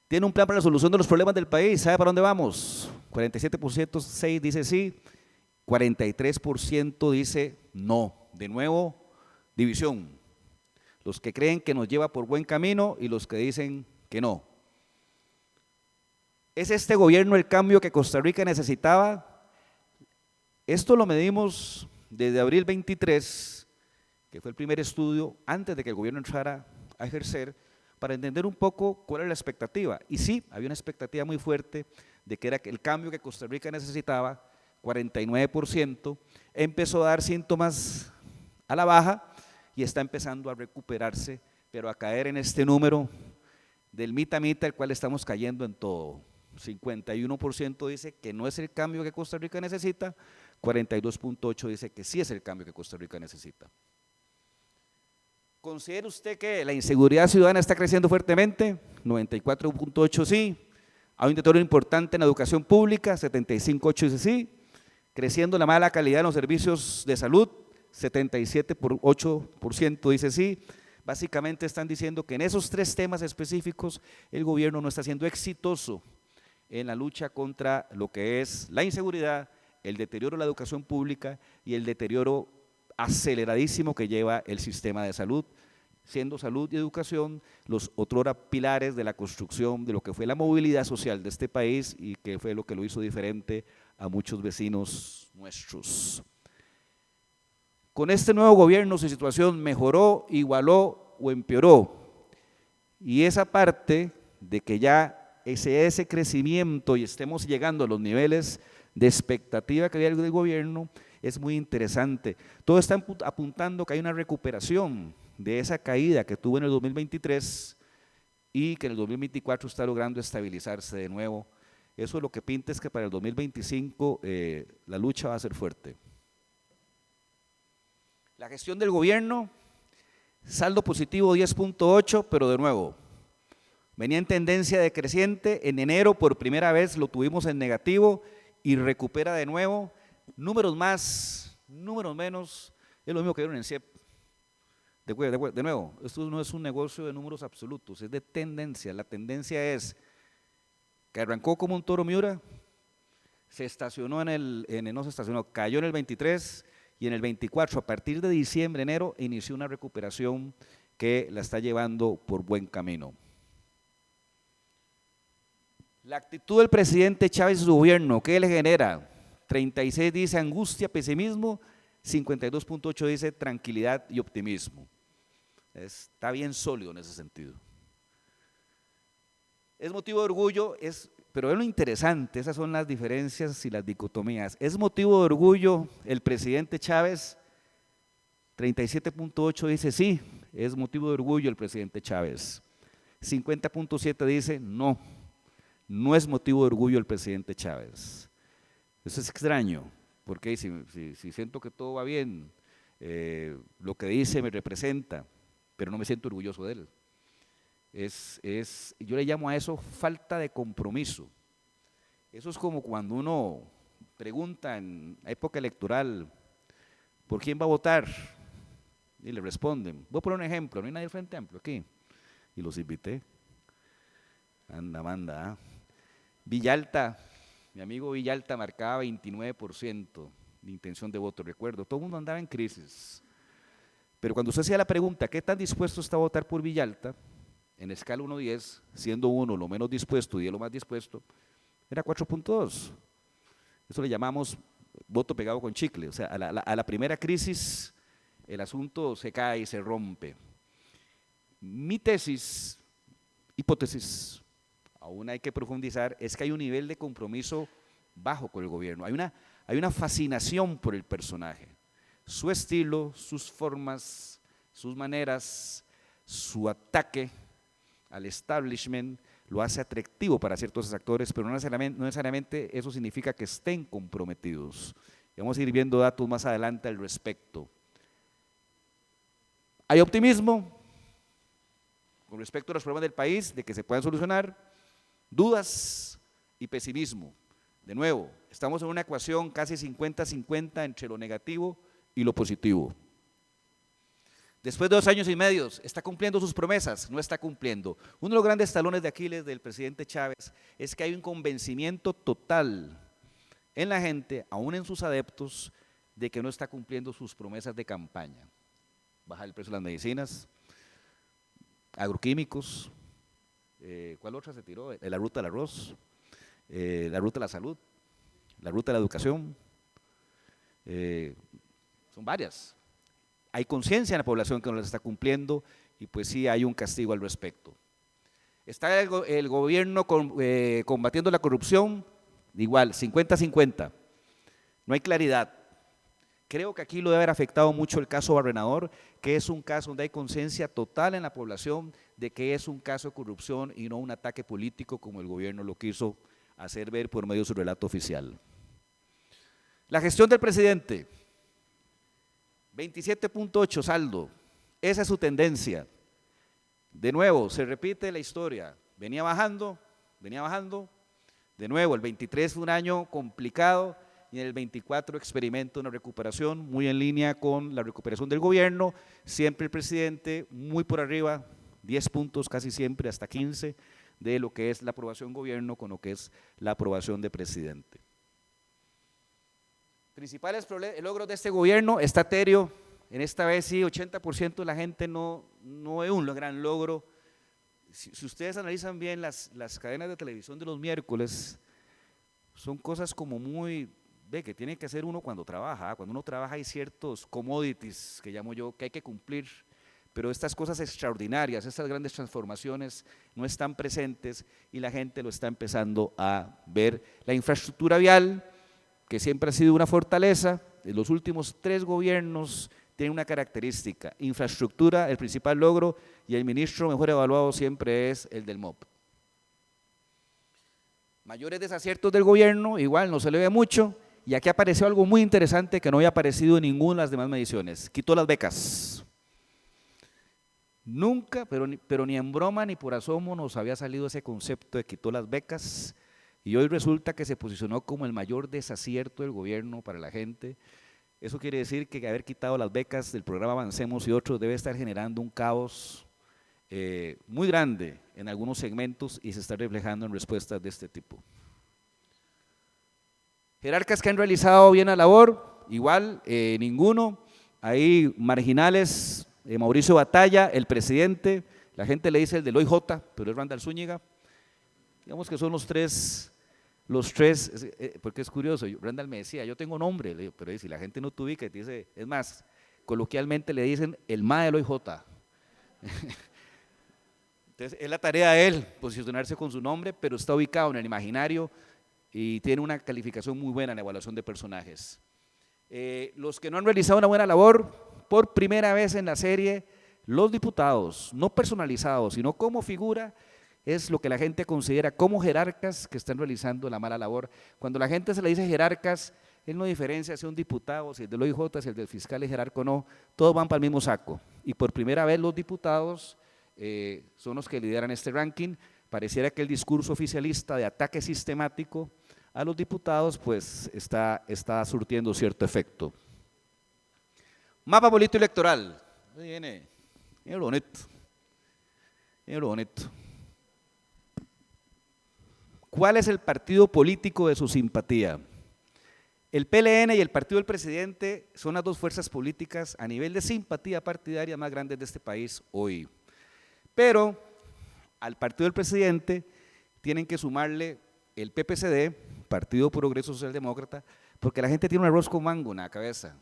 ¿Tiene un plan para la solución de los problemas del país? ¿Sabe para dónde vamos? 47% 6 dice sí, 43% dice no. De nuevo, división. Los que creen que nos lleva por buen camino y los que dicen que no. ¿Es este gobierno el cambio que Costa Rica necesitaba? Esto lo medimos desde abril 23, que fue el primer estudio antes de que el gobierno entrara a ejercer, para entender un poco cuál era la expectativa. Y sí, había una expectativa muy fuerte de que era el cambio que Costa Rica necesitaba, 49%, empezó a dar síntomas a la baja y está empezando a recuperarse, pero a caer en este número del mitad, el cual estamos cayendo en todo. 51% dice que no es el cambio que Costa Rica necesita, 42.8% dice que sí es el cambio que Costa Rica necesita. ¿Considera usted que la inseguridad ciudadana está creciendo fuertemente? 94.8 sí. Hay un deterioro importante en la educación pública, 75.8 dice sí. Creciendo la mala calidad en los servicios de salud, 77.8% dice sí. Básicamente están diciendo que en esos tres temas específicos el gobierno no está siendo exitoso en la lucha contra lo que es la inseguridad, el deterioro de la educación pública y el deterioro aceleradísimo que lleva el sistema de salud, siendo salud y educación los otrora pilares de la construcción de lo que fue la movilidad social de este país y que fue lo que lo hizo diferente a muchos vecinos nuestros. Con este nuevo gobierno su situación mejoró, igualó o empeoró, y esa parte de que ya ese crecimiento y estemos llegando a los niveles de expectativa que había del gobierno es muy interesante. Todo está apuntando que hay una recuperación de esa caída que tuvo en el 2023 y que en el 2024 está logrando estabilizarse de nuevo. Eso lo que pinta es que para el 2025 la lucha va a ser fuerte. La gestión del gobierno, saldo positivo 10.8, pero de nuevo, venía en tendencia decreciente. En enero por primera vez lo tuvimos en negativo y recupera de nuevo. Números más, números menos, es lo mismo que vieron en CIEP. De nuevo, esto no es un negocio de números absolutos, es de tendencia. La tendencia es que arrancó como un toro Miura, se estacionó no se estacionó, cayó en el 23 y en el 24, a partir de diciembre, enero, inició una recuperación que la está llevando por buen camino. La actitud del presidente Chávez y su gobierno, ¿qué le genera? 36 dice angustia, pesimismo, 52.8 dice tranquilidad y optimismo. Está bien sólido en ese sentido. Es motivo de orgullo, pero es lo interesante, esas son las diferencias y las dicotomías. Es motivo de orgullo el presidente Chávez, 37.8 dice sí, es motivo de orgullo el presidente Chávez. 50.7 dice no, no es motivo de orgullo el presidente Chávez. Eso es extraño, porque si siento que todo va bien, lo que dice me representa, pero no me siento orgulloso de él. Yo le llamo a eso falta de compromiso. Eso es como cuando uno pregunta en época electoral, ¿por quién va a votar? Y le responden, voy a poner un ejemplo, no hay nadie al Frente Amplio aquí, y los invité. Manda. Villalta, mi amigo Villalta marcaba 29% de intención de voto, recuerdo, todo el mundo andaba en crisis. Pero cuando usted hacía la pregunta, ¿qué tan dispuesto está a votar por Villalta? En escala 1-10, siendo 1 lo menos dispuesto y 10 lo más dispuesto, era 4.2. Eso le llamamos voto pegado con chicle. O sea, a la primera crisis el asunto se cae y se rompe. Mi tesis, hipótesis, aún hay que profundizar, es que hay un nivel de compromiso bajo con el gobierno. Hay una fascinación por el personaje, su estilo, sus formas, sus maneras, su ataque al establishment lo hace atractivo para ciertos actores, pero no necesariamente eso significa que estén comprometidos. Y vamos a ir viendo datos más adelante al respecto. Hay optimismo con respecto a los problemas del país, de que se puedan solucionar, dudas y pesimismo. De nuevo, estamos en una ecuación casi 50-50 entre lo negativo y lo positivo. Después de 2 años y medio, ¿está cumpliendo sus promesas? No está cumpliendo. Uno de los grandes talones de Aquiles del presidente Chávez es que hay un convencimiento total en la gente, aún en sus adeptos, de que no está cumpliendo sus promesas de campaña. Bajar el precio de las medicinas, agroquímicos, ¿cuál otra se tiró? La ruta del arroz, la ruta de la salud, la ruta de la educación, son varias. Hay conciencia en la población que no las está cumpliendo y pues sí hay un castigo al respecto. ¿Está el gobierno combatiendo la corrupción? Igual, 50-50. No hay claridad. Creo que aquí lo debe haber afectado mucho el caso Barrenador, que es un caso donde hay conciencia total en la población de que es un caso de corrupción y no un ataque político como el gobierno lo quiso hacer ver por medio de su relato oficial. La gestión del presidente, 27.8 saldo, esa es su tendencia. De nuevo, se repite la historia, venía bajando, de nuevo el 23 fue un año complicado y en el 24 experimenta una recuperación muy en línea con la recuperación del gobierno, siempre el presidente muy por arriba, 10 puntos casi siempre, hasta 15, de lo que es la aprobación gobierno con lo que es la aprobación de presidente. Principales logros de este gobierno, está etéreo, en esta vez sí, 80% de la gente no es un gran logro. Si ustedes analizan bien las cadenas de televisión de los miércoles, son cosas como muy, que tiene que hacer uno cuando trabaja. Cuando uno trabaja hay ciertos commodities, que llamo yo, que hay que cumplir, pero estas cosas extraordinarias, estas grandes transformaciones no están presentes y la gente lo está empezando a ver. La infraestructura vial, que siempre ha sido una fortaleza, en los últimos 3 gobiernos tiene una característica, infraestructura, el principal logro, y el ministro mejor evaluado siempre es el del MOP. Mayores desaciertos del gobierno, igual no se le ve mucho, y aquí apareció algo muy interesante que no había aparecido en ninguna de las demás mediciones, quitó las becas. Nunca, pero ni en broma ni por asomo nos había salido ese concepto de quitó las becas, y hoy resulta que se posicionó como el mayor desacierto del gobierno para la gente. Eso quiere decir que haber quitado las becas del programa Avancemos y otros debe estar generando un caos muy grande en algunos segmentos y se está reflejando en respuestas de este tipo. Jerarcas que han realizado bien la labor, igual, ninguno. Hay marginales, Mauricio Batalla, el presidente, la gente le dice el del OIJ, pero es Randall Zúñiga. Digamos que son los tres, porque es curioso, Randall me decía, yo tengo nombre, le digo, pero si la gente no te ubica, te dice, es más, coloquialmente le dicen el MA del OIJ. Entonces es la tarea de él, posicionarse con su nombre, pero está ubicado en el imaginario y tiene una calificación muy buena en la evaluación de personajes. Los que no han realizado una buena labor, por primera vez en la serie, los diputados, no personalizados, sino como figura, es lo que la gente considera como jerarcas que están realizando la mala labor. Cuando la gente se le dice jerarcas, él no diferencia si un diputado, si el del OIJ, si el del fiscal es jerarca o no, todos van para el mismo saco. Y por primera vez los diputados son los que lideran este ranking. Pareciera que el discurso oficialista de ataque sistemático a los diputados pues está surtiendo cierto efecto. Mapa político electoral. Viene bonito. ¿Cuál es el partido político de su simpatía? El PLN y el partido del presidente son las dos fuerzas políticas a nivel de simpatía partidaria más grandes de este país hoy. Pero al partido del presidente tienen que sumarle el PPCD, Partido Progreso Socialdemócrata, porque la gente tiene un arroz con mango en la cabeza.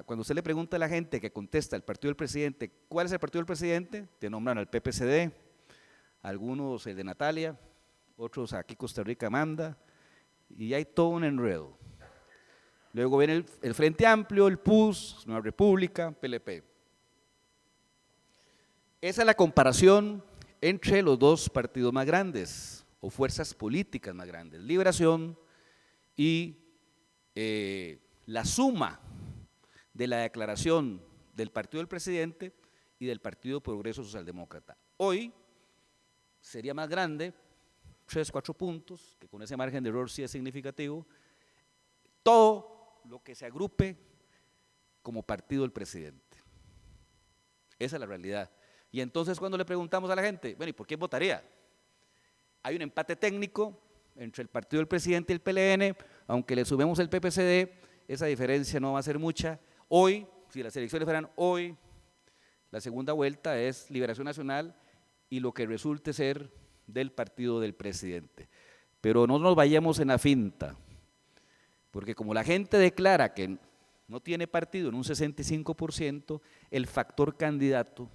Cuando usted le pregunta a la gente que contesta el partido del presidente, ¿cuál es el partido del presidente? Te nombran al PPCD, algunos el de Natalia, otros aquí Costa Rica manda, y hay todo un enredo. Luego viene el Frente Amplio, el PUS, Nueva República, PLP. Esa es la comparación entre los dos partidos más grandes o fuerzas políticas más grandes, Liberación y la suma de la declaración del Partido del Presidente y del Partido Progreso Socialdemócrata. Hoy sería más grande, 3, 4 puntos, que con ese margen de error sí es significativo, todo lo que se agrupe como Partido del Presidente. Esa es la realidad. Y entonces cuando le preguntamos a la gente, bueno, ¿y por qué votaría? Hay un empate técnico entre el Partido del Presidente y el PLN, aunque le subimos el PPCD, esa diferencia no va a ser mucha. Hoy, si las elecciones fueran hoy, la segunda vuelta es Liberación Nacional y lo que resulte ser del Partido del Presidente. Pero no nos vayamos en la finta, porque como la gente declara que no tiene partido en un 65%, el factor candidato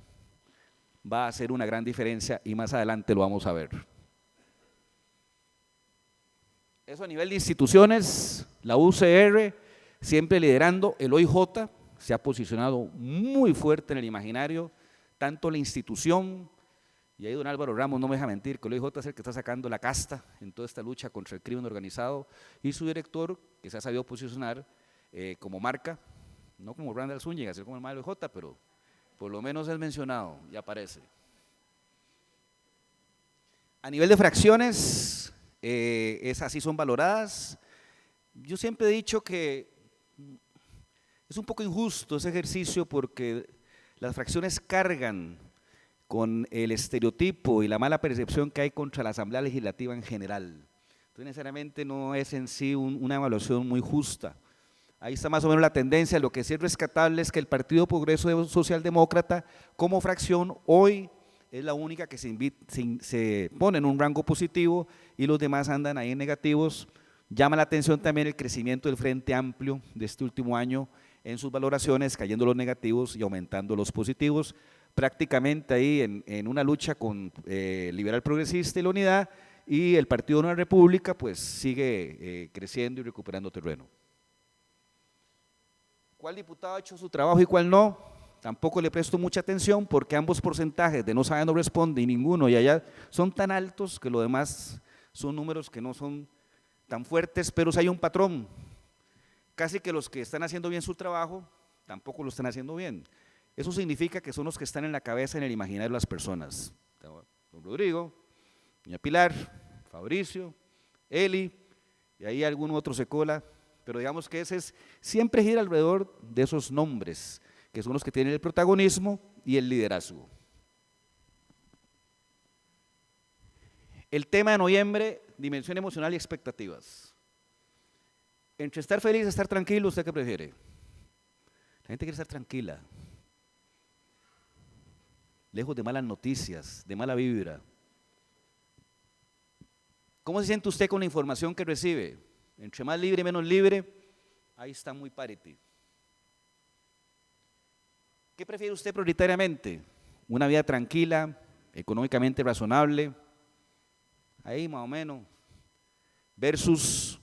va a hacer una gran diferencia y más adelante lo vamos a ver. Eso a nivel de instituciones, la UCR siempre liderando, el OIJ se ha posicionado muy fuerte en el imaginario, tanto la institución, y ahí don Álvaro Ramos no me deja mentir, que el OIJ es el que está sacando la casta en toda esta lucha contra el crimen organizado, y su director, que se ha sabido posicionar como marca, no como Randall Zúñiga, sino como el OIJ, pero por lo menos es mencionado y aparece. A nivel de fracciones, esas sí son valoradas. Yo siempre he dicho que es un poco injusto ese ejercicio porque las fracciones cargan con el estereotipo y la mala percepción que hay contra la Asamblea Legislativa en general. Entonces, necesariamente no es en sí una evaluación muy justa. Ahí está más o menos la tendencia. Lo que sí es rescatable es que el Partido Progreso Socialdemócrata, como fracción, hoy es la única que se pone en un rango positivo y los demás andan ahí en negativos. Llama la atención también el crecimiento del Frente Amplio de este último año en sus valoraciones, cayendo los negativos y aumentando los positivos, prácticamente ahí en una lucha con Liberal Progresista y la Unidad, y el Partido Nueva República pues sigue creciendo y recuperando terreno. ¿Cuál diputado ha hecho su trabajo y cuál no? Tampoco le presto mucha atención porque ambos porcentajes de no sabe, no responde y ninguno y allá son tan altos que lo demás son números que no son tan fuertes, pero si hay un patrón, casi que los que están haciendo bien su trabajo tampoco lo están haciendo bien. Eso significa que son los que están en la cabeza, en el imaginario de las personas. Don Rodrigo, doña Pilar, Fabricio, Eli, y ahí algún otro se cola, pero digamos que ese es, siempre gira alrededor de esos nombres, que son los que tienen el protagonismo y el liderazgo. El tema de noviembre, dimensión emocional y expectativas. Entre estar feliz y estar tranquilo, ¿usted qué prefiere? La gente quiere estar tranquila, lejos de malas noticias, de mala vibra. ¿Cómo se siente usted con la información que recibe? Entre más libre y menos libre, ahí está muy parity. ¿Qué prefiere usted prioritariamente? ¿Una vida tranquila, económicamente razonable? Ahí más o menos. Versus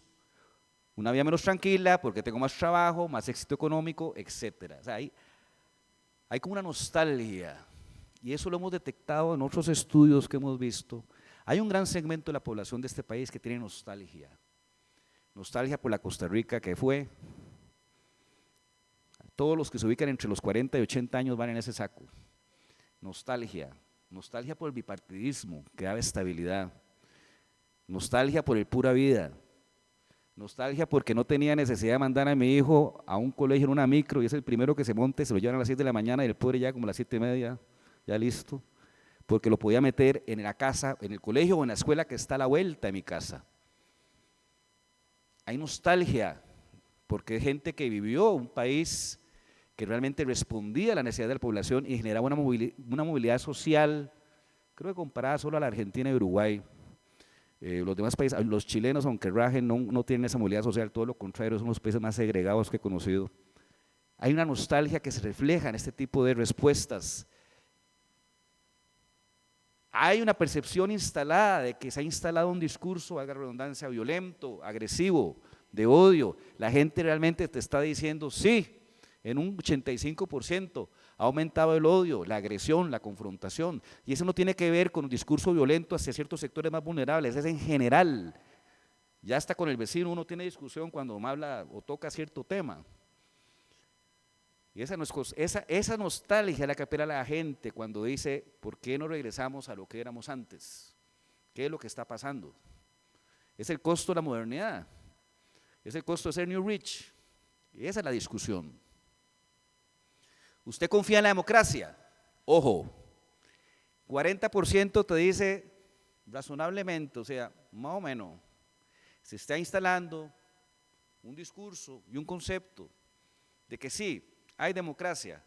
una vida menos tranquila porque tengo más trabajo, más éxito económico, etc. O sea, hay como una nostalgia y eso lo hemos detectado en otros estudios que hemos visto. Hay un gran segmento de la población de este país que tiene nostalgia. Nostalgia por la Costa Rica que fue. Todos los que se ubican entre los 40 y 80 años van en ese saco. Nostalgia. Nostalgia por el bipartidismo que daba estabilidad. Nostalgia por el pura vida. Nostalgia porque no tenía necesidad de mandar a mi hijo a un colegio en una micro y es el primero que se monte, se lo llevan a las 7 de la mañana y el pobre ya como a las 7:30, ya listo, porque lo podía meter en la casa, en el colegio o en la escuela que está a la vuelta de mi casa. Hay nostalgia porque hay gente que vivió un país que realmente respondía a la necesidad de la población y generaba una movilidad social, creo que comparada solo a la Argentina y Uruguay. Los demás países, los chilenos, aunque rajen, no tienen esa movilidad social, todo lo contrario, son los países más segregados que he conocido. Hay una nostalgia que se refleja en este tipo de respuestas. Hay una percepción instalada de que se ha instalado un discurso, valga la redundancia, violento, agresivo, de odio. La gente realmente te está diciendo, sí, en un 85%. Ha aumentado el odio, la agresión, la confrontación. Y eso no tiene que ver con un discurso violento hacia ciertos sectores más vulnerables, es en general. Ya hasta con el vecino uno tiene discusión cuando habla o toca cierto tema. Y esa nostalgia es la que apela a la gente cuando dice, ¿por qué no regresamos a lo que éramos antes? ¿Qué es lo que está pasando? Es el costo de la modernidad, es el costo de ser New Rich, y esa es la discusión. ¿Usted confía en la democracia? Ojo, 40% te dice razonablemente, o sea, más o menos, se está instalando un discurso y un concepto de que sí, hay democracia,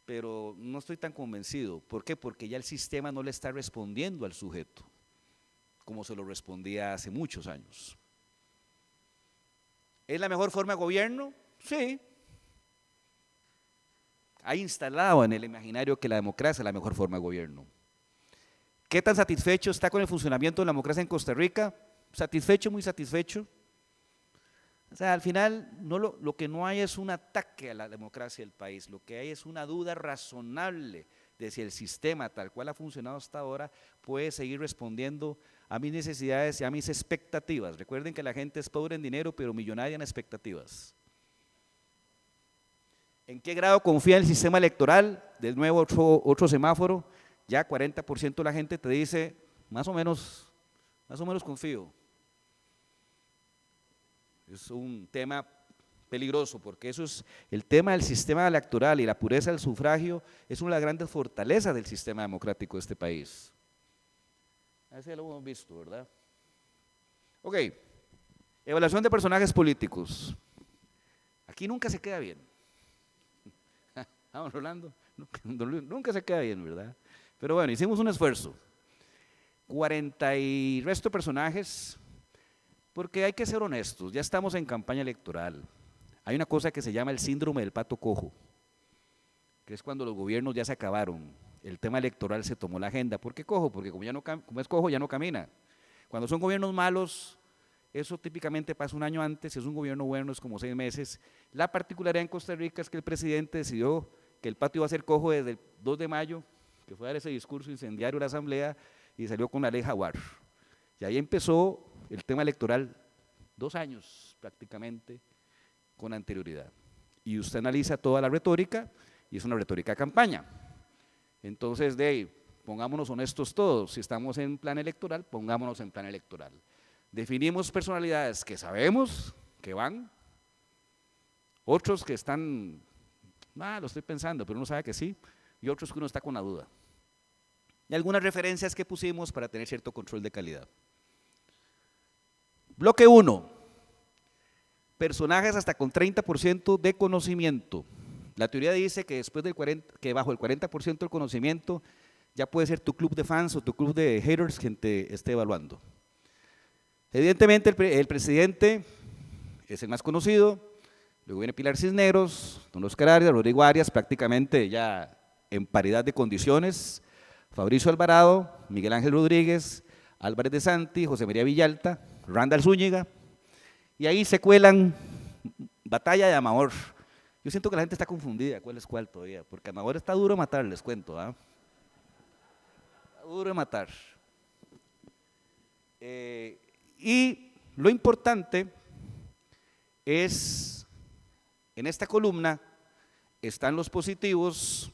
pero no estoy tan convencido. ¿Por qué? Porque ya el sistema no le está respondiendo al sujeto, como se lo respondía hace muchos años. ¿Es la mejor forma de gobierno? Sí. Ha instalado en el imaginario que la democracia es la mejor forma de gobierno. ¿Qué tan satisfecho está con el funcionamiento de la democracia en Costa Rica? Satisfecho, muy satisfecho. O sea, al final lo que no hay es un ataque a la democracia del país, lo que hay es una duda razonable de si el sistema tal cual ha funcionado hasta ahora puede seguir respondiendo a mis necesidades y a mis expectativas. Recuerden que la gente es pobre en dinero, pero millonaria en expectativas. ¿En qué grado confía en el sistema electoral? De nuevo otro semáforo, ya 40% de la gente te dice, más o menos confío. Es un tema peligroso porque eso es el tema del sistema electoral y la pureza del sufragio es una de las grandes fortalezas del sistema democrático de este país. Así lo hemos visto, ¿verdad? Ok, evaluación de personajes políticos. Aquí nunca se queda bien. Vamos, Rolando, nunca se queda bien, ¿verdad? Pero bueno, hicimos un esfuerzo. 40 y resto de personajes, porque hay que ser honestos, ya estamos en campaña electoral. Hay una cosa que se llama el síndrome del pato cojo, que es cuando los gobiernos ya se acabaron, el tema electoral se tomó la agenda. ¿Por qué cojo? Porque como es cojo ya no camina. Cuando son gobiernos malos, eso típicamente pasa un año antes, si es un gobierno bueno es como 6 meses. La particularidad en Costa Rica es que el presidente decidió que el pato iba a ser cojo desde el 2 de mayo, que fue a dar ese discurso incendiario a la asamblea y salió con la ley Jaguar. Y ahí empezó el tema electoral 2 años prácticamente con anterioridad. Y usted analiza toda la retórica y es una retórica de campaña. Entonces, pongámonos honestos todos, si estamos en plan electoral, pongámonos en plan electoral. Definimos personalidades que sabemos que van, otros que están, lo estoy pensando, pero uno sabe que sí, y otros que uno está con la duda. Y algunas referencias que pusimos para tener cierto control de calidad. Bloque 1, personajes hasta con 30% de conocimiento. La teoría dice que, que bajo el 40% del conocimiento ya puede ser tu club de fans o tu club de haters quien te esté evaluando. Evidentemente el presidente es el más conocido, luego viene Pilar Cisneros, don Oscar Arias, Rodrigo Arias, prácticamente ya en paridad de condiciones, Fabricio Alvarado, Miguel Ángel Rodríguez, Álvarez de Santi, José María Villalta, Randall Zúñiga, y ahí se cuelan batalla de Amador. Yo siento que la gente está confundida, cuál es cuál todavía, porque Amador está duro de matar, les cuento, Está duro de matar. Y lo importante es, en esta columna están los positivos,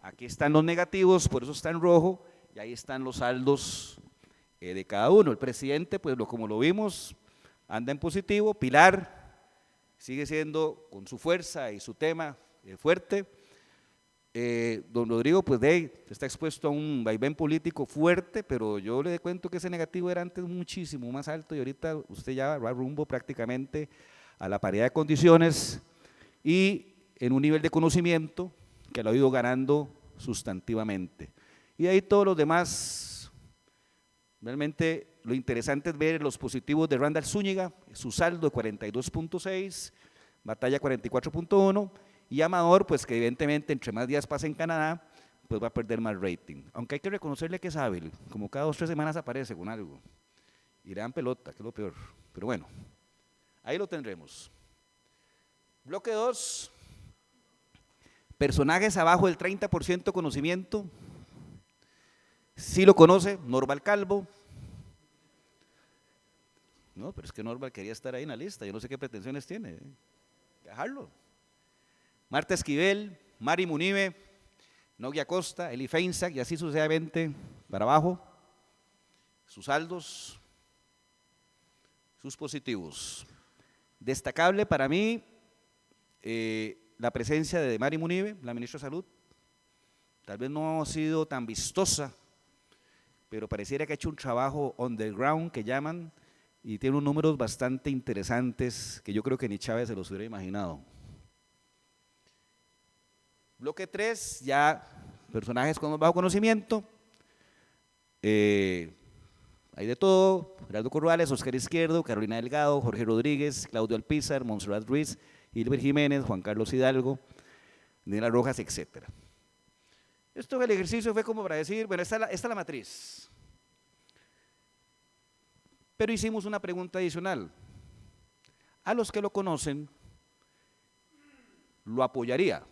aquí están los negativos, por eso está en rojo, y ahí están los saldos de cada uno. El presidente, pues como lo vimos, anda en positivo. Pilar sigue siendo con su fuerza y su tema fuerte. Don Rodrigo, pues está expuesto a un vaivén político fuerte, pero yo le cuento que ese negativo era antes muchísimo más alto y ahorita usted ya va rumbo prácticamente a la paridad de condiciones y en un nivel de conocimiento que lo ha ido ganando sustantivamente. Y ahí todos los demás, realmente lo interesante es ver los positivos de Randall Zúñiga, su saldo de 42.6, Batalla 44.1, y Amador, pues que evidentemente entre más días pasa en Canadá, pues va a perder más rating. Aunque hay que reconocerle que es hábil, como cada 2 o 3 semanas aparece con algo. Y le dan pelota, que es lo peor. Pero bueno, ahí lo tendremos. Bloque 2, Personajes abajo del 30% de conocimiento, sí lo conoce, Norval Calvo. No, pero es que Norval quería estar ahí en la lista, yo no sé qué pretensiones tiene, dejarlo. Marta Esquivel, Mari Munive, Nogui Acosta, Eli Feinsack y así sucesivamente para abajo. Sus saldos, sus positivos. Destacable para mí la presencia de Mari Munive, la ministra de Salud. Tal vez no ha sido tan vistosa, pero pareciera que ha hecho un trabajo on the ground que llaman y tiene unos números bastante interesantes que yo creo que ni Chávez se los hubiera imaginado. Bloque 3, ya personajes con bajo conocimiento. Hay de todo: Gerardo Corrales, Oscar Izquierdo, Carolina Delgado, Jorge Rodríguez, Claudio Alpizar, Montserrat Ruiz, Hilbert Jiménez, Juan Carlos Hidalgo, Daniela Rojas, etc. Esto el ejercicio fue como para decir, bueno, esta es la matriz. Pero hicimos una pregunta adicional. A los que lo conocen, ¿lo apoyaría?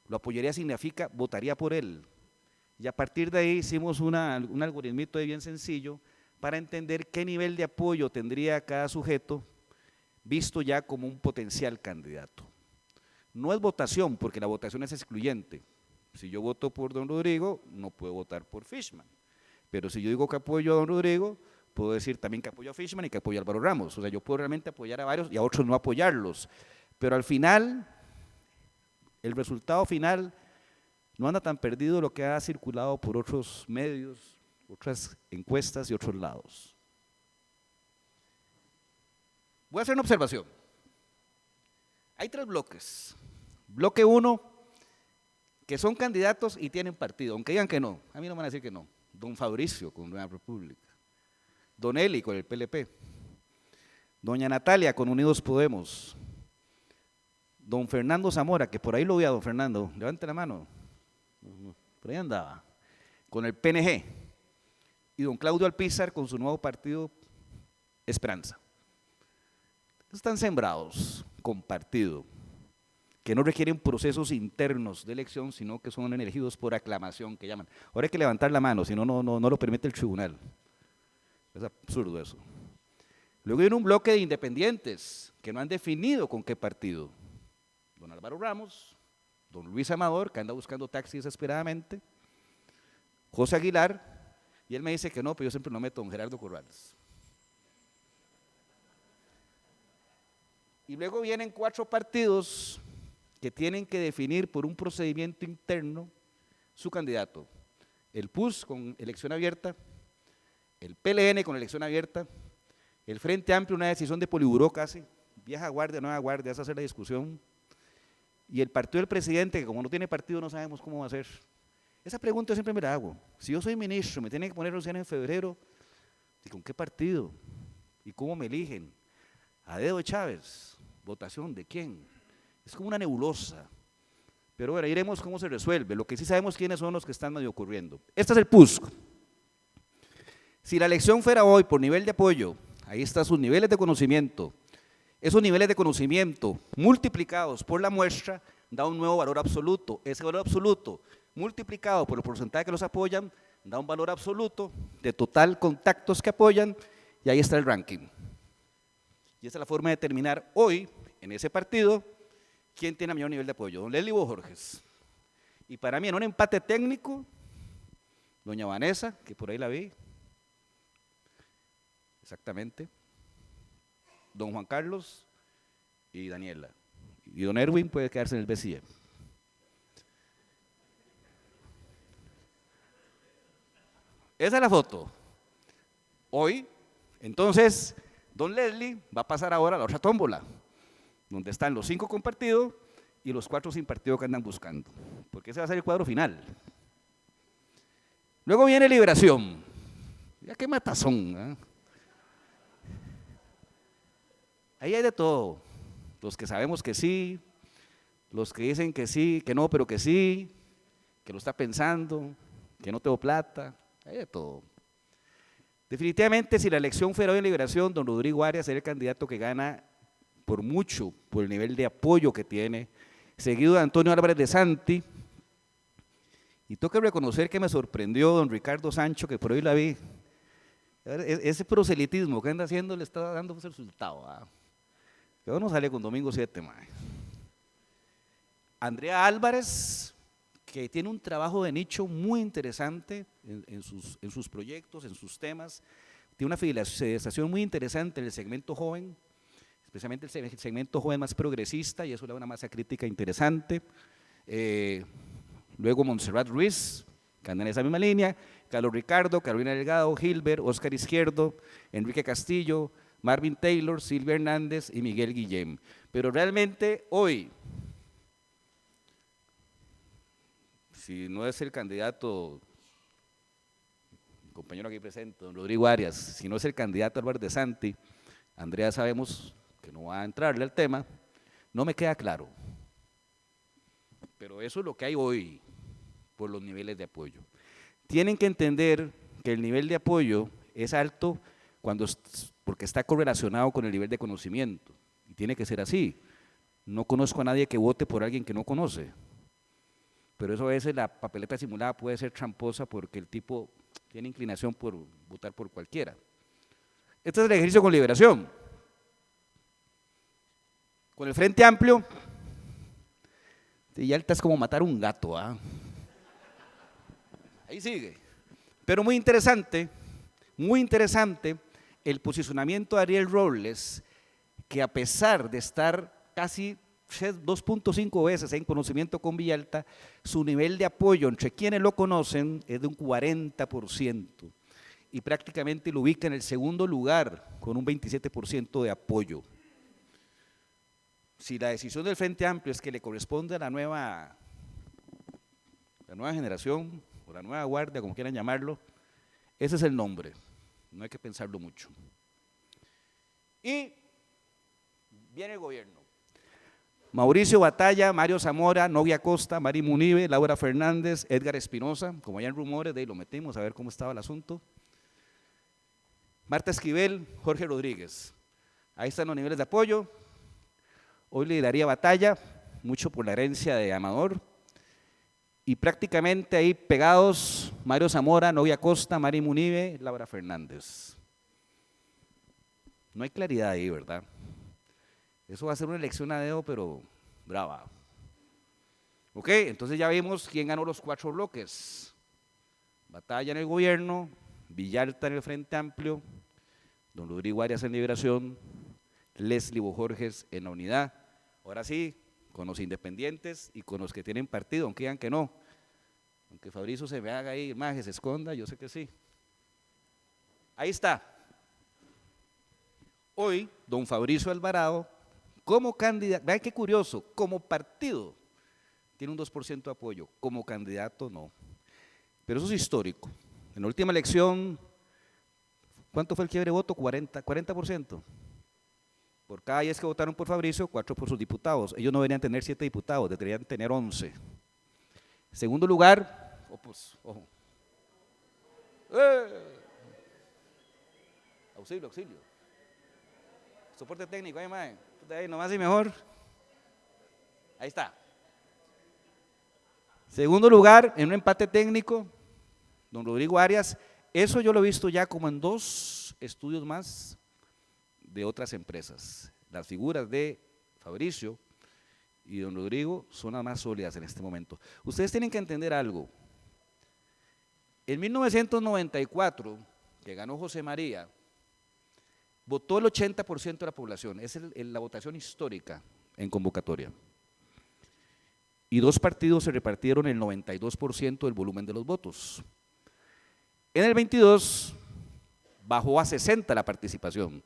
Lo apoyaría significa votaría por él. Y a partir de ahí hicimos un algoritmito bien sencillo para entender qué nivel de apoyo tendría cada sujeto visto ya como un potencial candidato. No es votación, porque la votación es excluyente. Si yo voto por don Rodrigo, no puedo votar por Fishman. Pero si yo digo que apoyo a don Rodrigo, puedo decir también que apoyo a Fishman y que apoyo a Álvaro Ramos. O sea, yo puedo realmente apoyar a varios y a otros no apoyarlos. Pero al final, el resultado final no anda tan perdido de lo que ha circulado por otros medios, otras encuestas y otros lados. Voy a hacer una observación. Hay 3 bloques. Bloque 1, que son candidatos y tienen partido, aunque digan que no, a mí no me van a decir que no. Don Fabricio con Nueva República, don Eli con el PLP, doña Natalia con Unidos Podemos, don Fernando Zamora, que por ahí lo vi a don Fernando, levante la mano, por ahí andaba, con el PNG, y don Claudio Alpizar con su nuevo partido Esperanza. Están sembrados con partido, que no requieren procesos internos de elección, sino que son elegidos por aclamación, que llaman. Ahora hay que levantar la mano, si no, no lo permite el tribunal. Es absurdo eso. Luego viene un bloque de independientes, que no han definido con qué partido. Don Álvaro Ramos, don Luis Amador, que anda buscando taxi desesperadamente, José Aguilar, y él me dice que no, pero yo siempre lo meto, don Gerardo Corrales. Y luego vienen 4 partidos que tienen que definir por un procedimiento interno su candidato. El PUS con elección abierta, el PLN con elección abierta, el Frente Amplio, una decisión de Poliburó casi, vieja guardia, nueva guardia, esa es la discusión, y el partido del presidente, que como no tiene partido no sabemos cómo va a ser. Esa pregunta yo siempre me la hago. Si yo soy ministro, me tienen que poner recién en febrero, ¿y con qué partido? ¿Y cómo me eligen? ¿A dedo de Chávez? ¿Votación de quién? Es como una nebulosa, pero bueno, iremos cómo se resuelve. Lo que sí sabemos quiénes son los que están medio ocurriendo. Este es el PUSC. Si la elección fuera hoy por nivel de apoyo, ahí están sus niveles de conocimiento. Esos niveles de conocimiento multiplicados por la muestra da un nuevo valor absoluto. Ese valor absoluto multiplicado por el porcentaje que los apoyan da un valor absoluto de total contactos que apoyan y ahí está el ranking. Y esa es la forma de determinar hoy en ese partido quién tiene mayor nivel de apoyo, don Leslie Borges. Y para mí en un empate técnico, doña Vanessa, que por ahí la vi, exactamente, don Juan Carlos y Daniela. Y don Erwin puede quedarse en el BCE. Esa es la foto. Hoy, entonces, don Leslie va a pasar ahora a la otra tómbola, donde están los 5 con partido y los 4 sin partido que andan buscando, porque ese va a ser el cuadro final. Luego viene Liberación. Ya qué matazón, ¿eh? Ahí hay de todo, los que sabemos que sí, los que dicen que sí, que no, pero que sí, que lo está pensando, que no tengo plata, hay de todo. Definitivamente, si la elección fuera hoy en Liberación, don Rodrigo Arias sería el candidato que gana por mucho, por el nivel de apoyo que tiene, seguido de Antonio Álvarez de Santi. Y tengo que reconocer que me sorprendió don Ricardo Sancho, que por hoy la vi. Ese proselitismo que anda haciendo le está dando resultado. Que no sale con domingo 7, mae. Andrea Álvarez, que tiene un trabajo de nicho muy interesante en sus proyectos, en sus temas. Tiene una fidelización muy interesante en el segmento joven, especialmente el segmento joven más progresista, y eso le da una masa crítica interesante. Luego Montserrat Ruiz, que anda en esa misma línea, Carlos Ricardo, Carolina Delgado, Gilbert, Oscar Izquierdo, Enrique Castillo, Marvin Taylor, Silvia Hernández y Miguel Guillem. Pero realmente hoy, si no es el candidato, mi compañero aquí presente, don Rodrigo Arias, si no es el candidato Álvarez de Santi, Andrea sabemos que no va a entrarle al tema, no me queda claro. Pero eso es lo que hay hoy por los niveles de apoyo. Tienen que entender que el nivel de apoyo es alto porque está correlacionado con el nivel de conocimiento, y tiene que ser así. No conozco a nadie que vote por alguien que no conoce. Pero eso a veces la papeleta simulada puede ser tramposa porque el tipo tiene inclinación por votar por cualquiera. Este es el ejercicio con Liberación. Con el Frente Amplio, ya es como matar un gato. Ahí sigue. Pero muy interesante el posicionamiento de Ariel Robles, que a pesar de estar casi 2.5 veces en conocimiento con Villalta, su nivel de apoyo entre quienes lo conocen es de un 40% y prácticamente lo ubica en el segundo lugar con un 27% de apoyo. Si la decisión del Frente Amplio es que le corresponde a la nueva generación o la nueva guardia, como quieran llamarlo, ese es el nombre, no hay que pensarlo mucho. Y viene el gobierno. Mauricio Batalla, Mario Zamora, Novia Costa, Mari Munive, Laura Fernández, Edgar Espinosa, como hayan rumores, de ahí lo metimos a ver cómo estaba el asunto. Marta Esquivel, Jorge Rodríguez. Ahí están los niveles de apoyo. Hoy lideraría Batalla, mucho por la herencia de Amador. Y prácticamente ahí pegados, Mario Zamora, Novia Costa, Mari Munive, Laura Fernández. No hay claridad ahí, ¿verdad? Eso va a ser una elección a dedo, pero brava. Ok, entonces ya vimos quién ganó los 4 bloques. Batalla en el gobierno, Villalta en el Frente Amplio, don Rodrigo Arias en Liberación, Leslie Bojorges en la Unidad. Ahora sí, con los independientes y con los que tienen partido, aunque digan que no. Aunque Fabrizio se me haga ahí, más que se esconda, yo sé que sí. Ahí está. Hoy, don Fabrizio Alvarado, como candidato, vean qué curioso, como partido tiene un 2% de apoyo, como candidato no. Pero eso es histórico. En la última elección, ¿cuánto fue el quiebre de voto? 40%. Por cada 10 que votaron por Fabrizio, 4 por sus diputados. Ellos no deberían tener 7 diputados, deberían tener 11. Segundo lugar, ojo. Auxilio. Soporte técnico, ahí nomás y mejor. Ahí está. Segundo lugar, en un empate técnico, don Rodrigo Arias. Eso yo lo he visto ya como en 2 estudios más de otras empresas. Las figuras de Fabrizio y don Rodrigo son las más sólidas en este momento. Ustedes tienen que entender algo. En 1994, que ganó José María, votó el 80% de la población, es la votación histórica en convocatoria. Y 2 partidos se repartieron el 92% del volumen de los votos. En el 22 bajó a 60 la participación,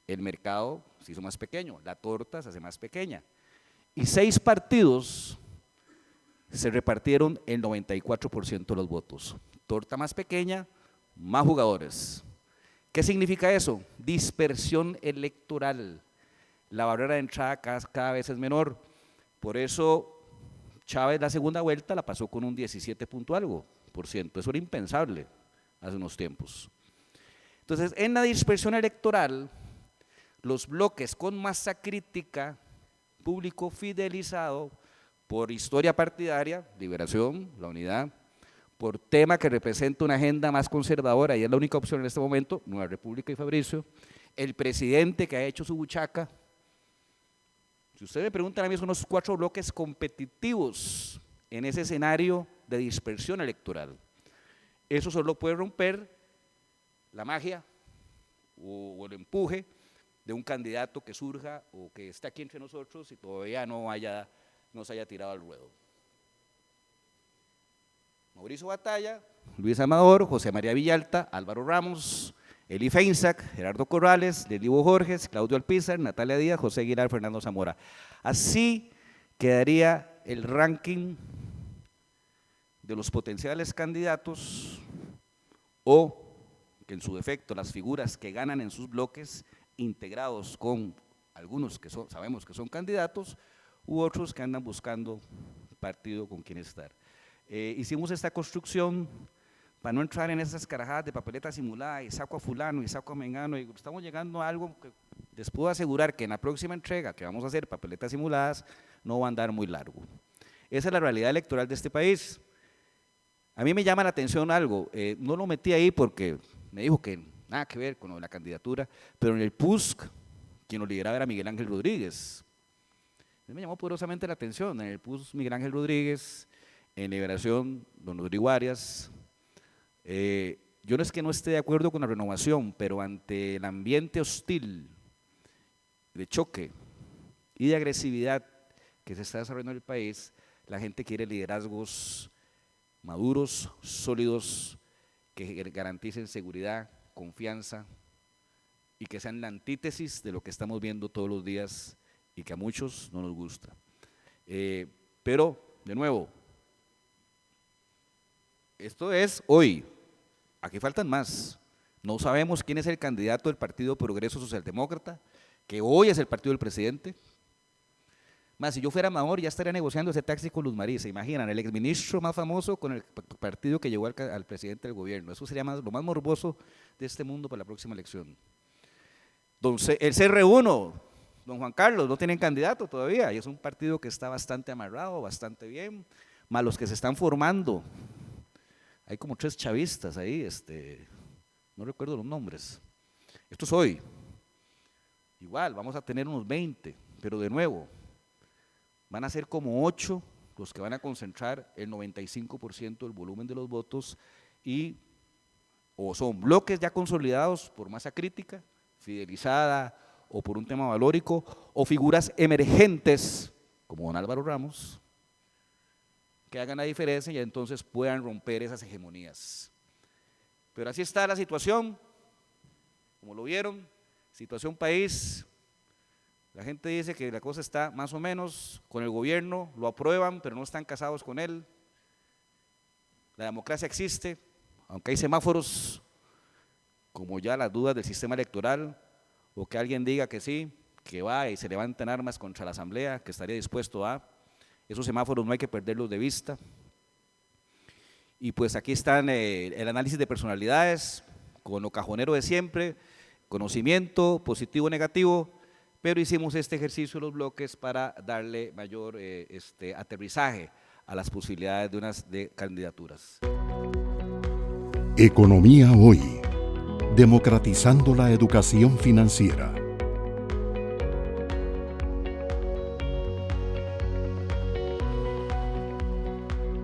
el mercado se hizo más pequeño, la torta se hace más pequeña. Y 6 partidos se repartieron el 94% de los votos. Torta más pequeña, más jugadores. ¿Qué significa eso? Dispersión electoral. La barrera de entrada cada vez es menor. Por eso Chávez la segunda vuelta la pasó con un 17 punto algo por ciento. Eso era impensable hace unos tiempos. Entonces, en la dispersión electoral, los bloques con masa crítica, público fidelizado, por historia partidaria, Liberación, la Unidad, por tema que representa una agenda más conservadora, y es la única opción en este momento, Nueva República y Fabricio, el presidente que ha hecho su buchaca. Si usted me pregunta, a mí son los 4 bloques competitivos en ese escenario de dispersión electoral. Eso solo puede romper la magia o el empuje de un candidato que surja o que esté aquí entre nosotros y todavía no se haya tirado al ruedo. Mauricio Batalla, Luis Amador, José María Villalta, Álvaro Ramos, Eli Feinsack, Gerardo Corrales, Lelivo Jorges, Claudio Alpizar, Natalia Díaz, José Aguilar, Fernando Zamora. Así quedaría el ranking de los potenciales candidatos o, que en su defecto, las figuras que ganan en sus bloques, integrados con algunos que sabemos que son candidatos, u otros que andan buscando partido con quien estar. Hicimos esta construcción para no entrar en esas carajadas de papeleta simulada y saco a fulano y saco a mengano, y estamos llegando a algo que les puedo asegurar que en la próxima entrega que vamos a hacer, papeletas simuladas, no va a andar muy largo. Esa es la realidad electoral de este país. A mí me llama la atención algo, no lo metí ahí porque me dijo que nada que ver con la candidatura, pero en el PUSC, quien lo lideraba era Miguel Ángel Rodríguez. Me llamó poderosamente la atención, en el PUSC Miguel Ángel Rodríguez, en Liberación don Rodrigo Arias. Yo no es que no esté de acuerdo con la renovación, pero ante el ambiente hostil, de choque y de agresividad que se está desarrollando en el país, la gente quiere liderazgos maduros, sólidos, que garanticen seguridad, confianza y que sean la antítesis de lo que estamos viendo todos los días y que a muchos no nos gusta. Pero, de nuevo, esto es hoy, aquí faltan más. No sabemos quién es el candidato del Partido Progreso Socialdemócrata, que hoy es el partido del presidente. Más, si yo fuera Amador, ya estaría negociando ese taxi con Luz María. ¿Se imaginan? El exministro más famoso con el partido que llevó al presidente del gobierno. Eso sería lo más morboso de este mundo para la próxima elección. Entonces, el CR1, don Juan Carlos, no tienen candidato todavía, y es un partido que está bastante amarrado, bastante bien, más los que se están formando. Hay como 3 chavistas ahí, no recuerdo los nombres. Esto es hoy. Igual, vamos a tener unos 20, pero de nuevo, van a ser como 8 los que van a concentrar el 95% del volumen de los votos y o son bloques ya consolidados por masa crítica, fidelizada o por un tema valórico, o figuras emergentes como don Álvaro Ramos, que hagan la diferencia y entonces puedan romper esas hegemonías. Pero así está la situación, como lo vieron, situación país. La gente dice que la cosa está más o menos con el gobierno, lo aprueban, pero no están casados con él. La democracia existe, aunque hay semáforos, como ya las dudas del sistema electoral, o que alguien diga que sí, que va y se levantan armas contra la Asamblea, que estaría dispuesto a. Esos semáforos no hay que perderlos de vista. Y pues aquí están el análisis de personalidades, con lo cajonero de siempre, conocimiento, positivo, negativo, pero hicimos este ejercicio de los bloques para darle mayor aterrizaje a las posibilidades de candidaturas. Economía Hoy, democratizando la educación financiera.